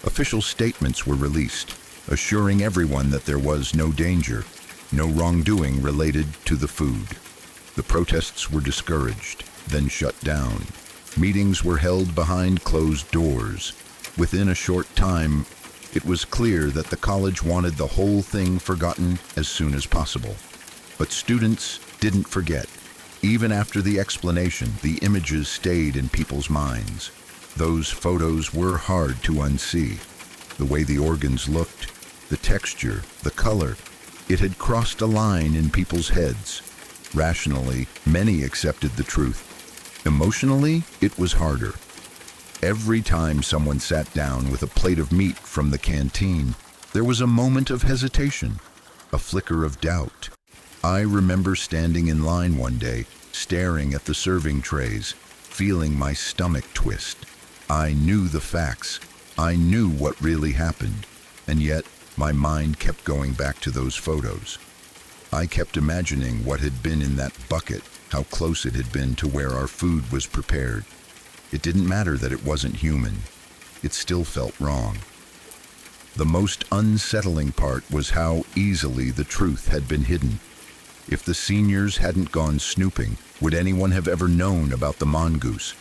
Official statements were released, assuring everyone that there was no danger, no wrongdoing related to the food. The protests were discouraged, then shut down. Meetings were held behind closed doors. Within a short time, it was clear that the college wanted the whole thing forgotten as soon as possible. But students didn't forget. Even after the explanation, the images stayed in people's minds. Those photos were hard to unsee. The way the organs looked, the texture, the color, it had crossed a line in people's heads. Rationally, many accepted the truth. Emotionally, it was harder. Every time someone sat down with a plate of meat from the canteen, there was a moment of hesitation, a flicker of doubt. I remember standing in line one day, staring at the serving trays, feeling my stomach twist. I knew the facts. I knew what really happened, and yet my mind kept going back to those photos. I kept imagining what had been in that bucket, how close it had been to where our food was prepared. It didn't matter that it wasn't human. It still felt wrong. The most unsettling part was how easily the truth had been hidden. If the seniors hadn't gone snooping, would anyone have ever known about the mongoose?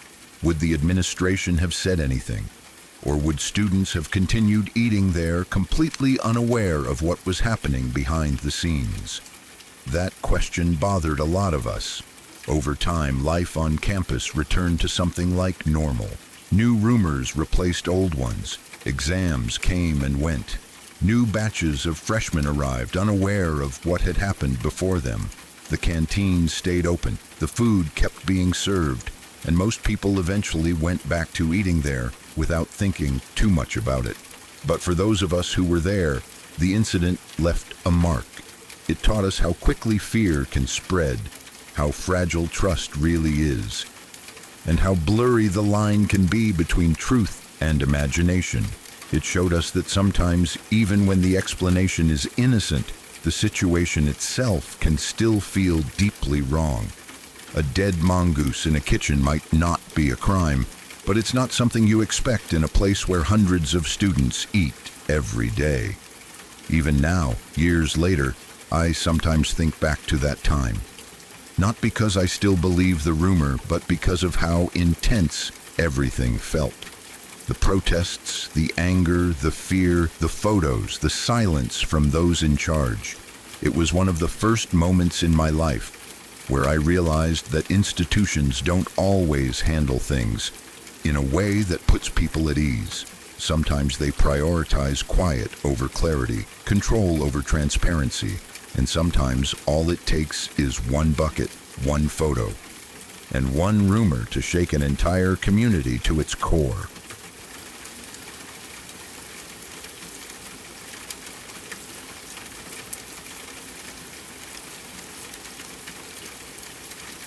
Would the administration have said anything? Or would students have continued eating there completely unaware of what was happening behind the scenes? That question bothered a lot of us. Over time, life on campus returned to something like normal. New rumors replaced old ones. Exams came and went. New batches of freshmen arrived, unaware of what had happened before them. The canteen stayed open. The food kept being served, and most people eventually went back to eating there without thinking too much about it. But for those of us who were there, the incident left a mark. It taught us how quickly fear can spread, how fragile trust really is, and how blurry the line can be between truth and imagination. It showed us that sometimes, even when the explanation is innocent, the situation itself can still feel deeply wrong. A dead mongoose in a kitchen might not be a crime, but it's not something you expect in a place where hundreds of students eat every day. Even now, years later, I sometimes think back to that time. Not because I still believe the rumor, but because of how intense everything felt. The protests, the anger, the fear, the photos, the silence from those in charge. It was one of the first moments in my life where I realized that institutions don't always handle things in a way that puts people at ease. Sometimes they prioritize quiet over clarity, control over transparency, and sometimes all it takes is one bucket, one photo, and one rumor to shake an entire community to its core.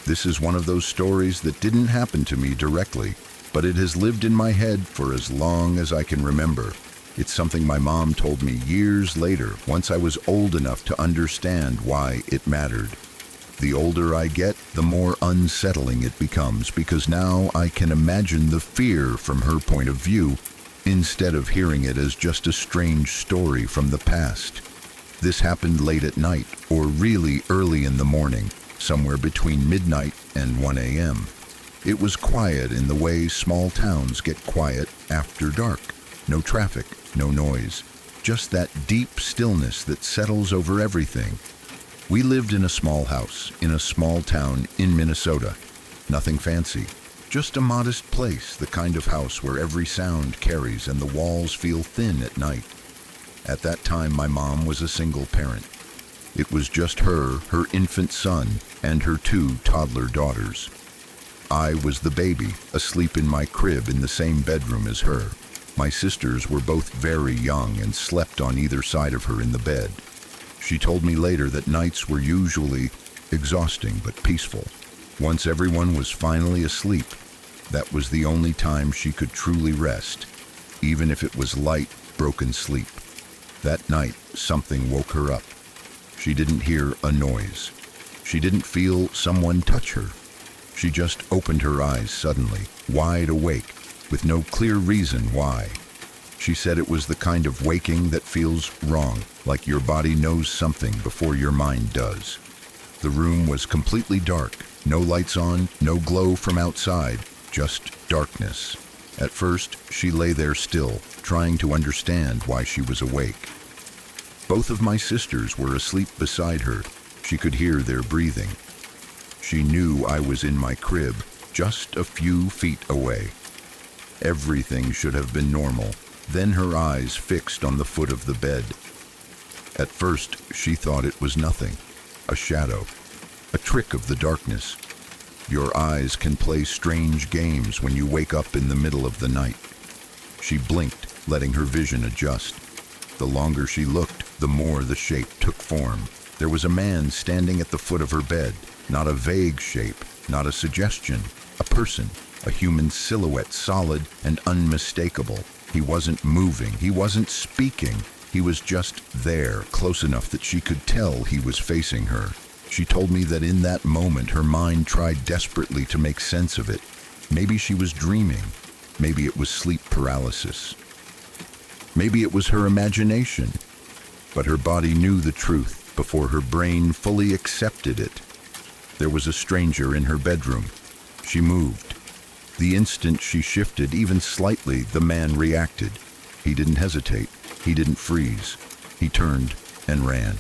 This is one of those stories that didn't happen to me directly, but it has lived in my head for as long as I can remember. It's something my mom told me years later, once I was old enough to understand why it mattered. The older I get, the more unsettling it becomes, because now I can imagine the fear from her point of view, instead of hearing it as just a strange story from the past. This happened late at night, or really early in the morning, somewhere between midnight and 1 a.m. It was quiet in the way small towns get quiet after dark. No traffic, no noise, just that deep stillness that settles over everything. We lived in a small house, in a small town in Minnesota. Nothing fancy, just a modest place, the kind of house where every sound carries and the walls feel thin at night. At that time, my mom was a single parent. It was just her infant son, and her 2 toddler daughters. I was the baby, asleep in my crib in the same bedroom as her. My sisters were both very young and slept on either side of her in the bed. She told me later that nights were usually exhausting but peaceful. Once everyone was finally asleep, that was the only time she could truly rest, even if it was light, broken sleep. That night, something woke her up. She didn't hear a noise. She didn't feel someone touch her. She just opened her eyes suddenly, wide awake, with no clear reason why. She said it was the kind of waking that feels wrong, like your body knows something before your mind does. The room was completely dark, no lights on, no glow from outside, just darkness. At first, she lay there still, trying to understand why she was awake. Both of my sisters were asleep beside her. She could hear their breathing. She knew I was in my crib, just a few feet away. Everything should have been normal. Then her eyes fixed on the foot of the bed. At first, she thought it was nothing, a shadow, a trick of the darkness. Your eyes can play strange games when you wake up in the middle of the night. She blinked, letting her vision adjust. The longer she looked, the more the shape took form. There was a man standing at the foot of her bed, not a vague shape, not a suggestion, a person, a human silhouette, solid and unmistakable. He wasn't moving, he wasn't speaking, he was just there, close enough that she could tell he was facing her. She told me that in that moment her mind tried desperately to make sense of it. Maybe she was dreaming, maybe it was sleep paralysis. Maybe it was her imagination, but her body knew the truth before her brain fully accepted it. There was a stranger in her bedroom. She moved. The instant she shifted, even slightly, the man reacted. He didn't hesitate. He didn't freeze. He turned and ran.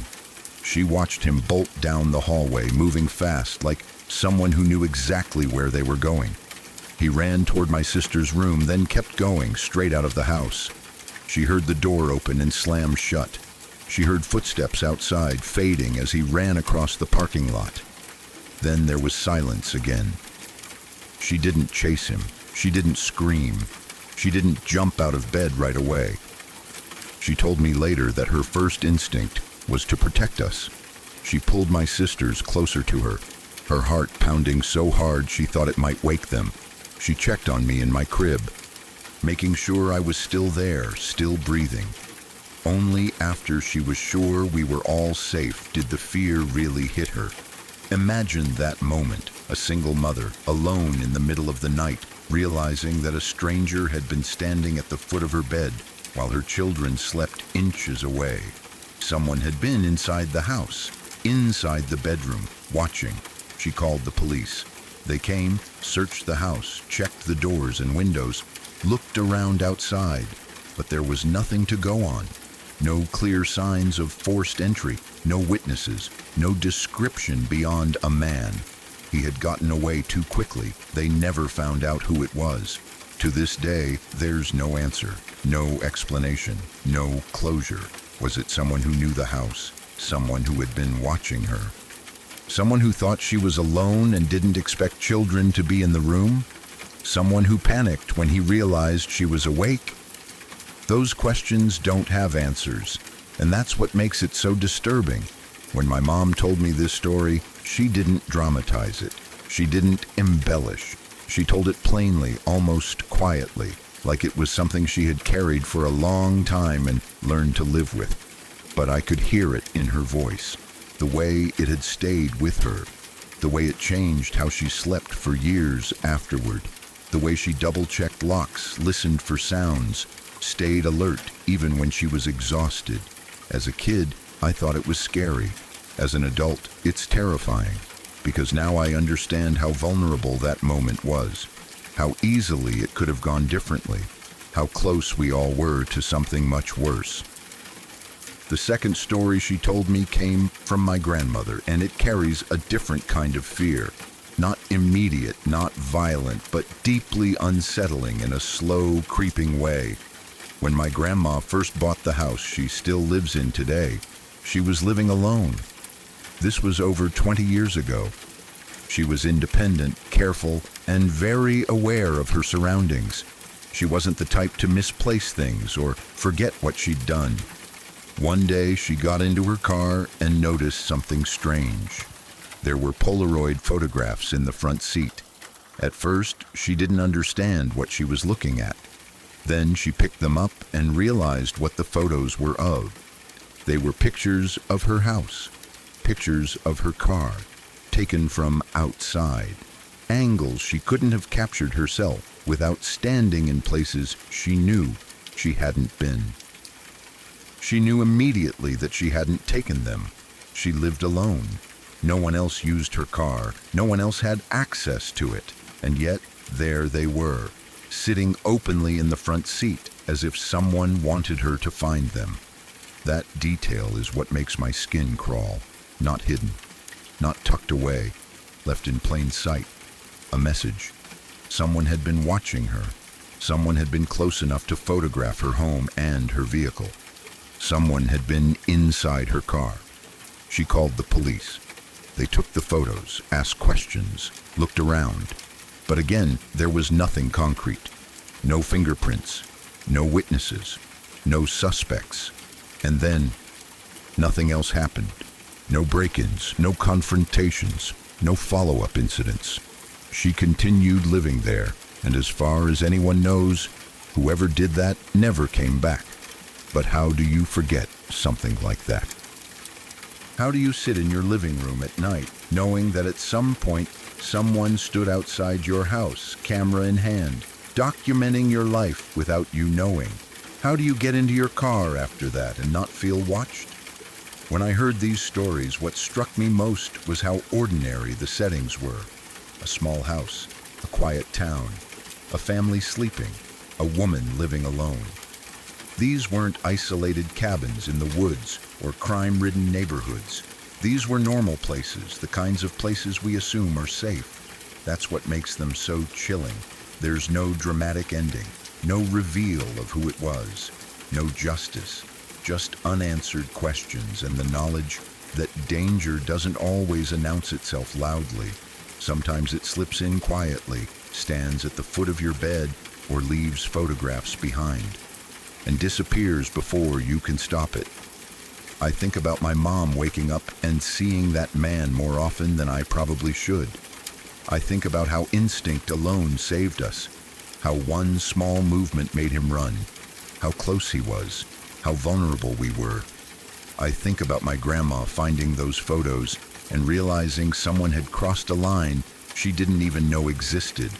She watched him bolt down the hallway, moving fast, like someone who knew exactly where they were going. He ran toward my sister's room, then kept going, straight out of the house. She heard the door open and slam shut. She heard footsteps outside, fading as he ran across the parking lot. Then there was silence again. She didn't chase him. She didn't scream. She didn't jump out of bed right away. She told me later that her first instinct was to protect us. She pulled my sisters closer to her, her heart pounding so hard she thought it might wake them. She checked on me in my crib, making sure I was still there, still breathing. Only after she was sure we were all safe did the fear really hit her. Imagine that moment, a single mother, alone in the middle of the night, realizing that a stranger had been standing at the foot of her bed while her children slept inches away. Someone had been inside the house, inside the bedroom, watching. She called the police. They came, searched the house, checked the doors and windows, looked around outside, but there was nothing to go on. No clear signs of forced entry, no witnesses, no description beyond a man. He had gotten away too quickly. They never found out who it was. To this day, there's no answer, no explanation, no closure. Was it someone who knew the house? Someone who had been watching her? Someone who thought she was alone and didn't expect children to be in the room? Someone who panicked when he realized she was awake? Those questions don't have answers, and that's what makes it so disturbing. When my mom told me this story, she didn't dramatize it. She didn't embellish. She told it plainly, almost quietly, like it was something she had carried for a long time and learned to live with. But I could hear it in her voice, the way it had stayed with her, the way it changed how she slept for years afterward, the way she double-checked locks, listened for sounds, stayed alert even when she was exhausted. As a kid, I thought it was scary. As an adult, it's terrifying, because now I understand how vulnerable that moment was, how easily it could have gone differently, how close we all were to something much worse. The second story she told me came from my grandmother, and it carries a different kind of fear. Not immediate, not violent, but deeply unsettling in a slow, creeping way. When my grandma first bought the house she still lives in today, she was living alone. This was over 20 years ago. She was independent, careful, and very aware of her surroundings. She wasn't the type to misplace things or forget what she'd done. One day she got into her car and noticed something strange. There were Polaroid photographs in the front seat. At first, she didn't understand what she was looking at. Then she picked them up and realized what the photos were of. They were pictures of her house, pictures of her car, taken from outside, angles she couldn't have captured herself without standing in places she knew she hadn't been. She knew immediately that she hadn't taken them. She lived alone. No one else used her car. No one else had access to it. And yet, there they were, sitting openly in the front seat, as if someone wanted her to find them. That detail is what makes my skin crawl. Not hidden, not tucked away, left in plain sight. A message. Someone had been watching her. Someone had been close enough to photograph her home and her vehicle. Someone had been inside her car. She called the police. They took the photos, asked questions, looked around. But again, there was nothing concrete. No fingerprints, no witnesses, no suspects. And then, nothing else happened. No break-ins, no confrontations, no follow-up incidents. She continued living there, and as far as anyone knows, whoever did that never came back. But how do you forget something like that? How do you sit in your living room at night, knowing that at some point someone stood outside your house, camera in hand, documenting your life without you knowing? How do you get into your car after that and not feel watched? When I heard these stories, what struck me most was how ordinary the settings were. A small house, a quiet town, a family sleeping, a woman living alone. These weren't isolated cabins in the woods or crime-ridden neighborhoods. These were normal places, the kinds of places we assume are safe. That's what makes them so chilling. There's no dramatic ending, no reveal of who it was, no justice, just unanswered questions and the knowledge that danger doesn't always announce itself loudly. Sometimes it slips in quietly, stands at the foot of your bed, or leaves photographs behind, and disappears before you can stop it. I think about my mom waking up and seeing that man more often than I probably should. I think about how instinct alone saved us, how one small movement made him run, how close he was, how vulnerable we were. I think about my grandma finding those photos and realizing someone had crossed a line she didn't even know existed.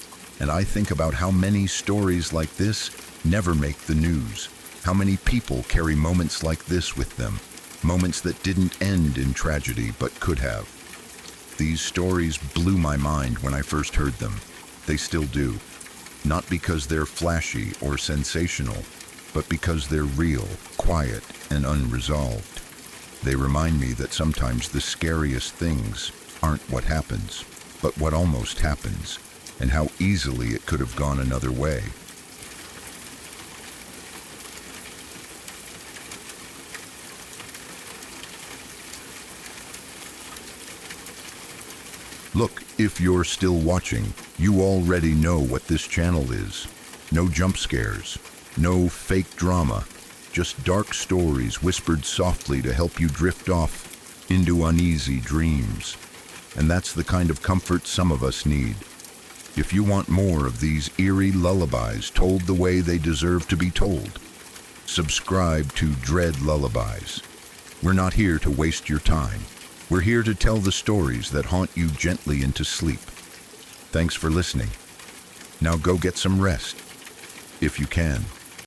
And I think about how many stories like this never make the news. How many people carry moments like this with them, moments that didn't end in tragedy but could have. These stories blew my mind when I first heard them. They still do. Not because they're flashy or sensational, but because they're real, quiet, and unresolved. They remind me that sometimes the scariest things aren't what happens, but what almost happens, and how easily it could have gone another way. Look, if you're still watching, you already know what this channel is. No jump scares, no fake drama, just dark stories whispered softly to help you drift off into uneasy dreams. And that's the kind of comfort some of us need. If you want more of these eerie lullabies told the way they deserve to be told, subscribe to Dread Lullabies. We're not here to waste your time. We're here to tell the stories that haunt you gently into sleep. Thanks for listening. Now go get some rest, if you can.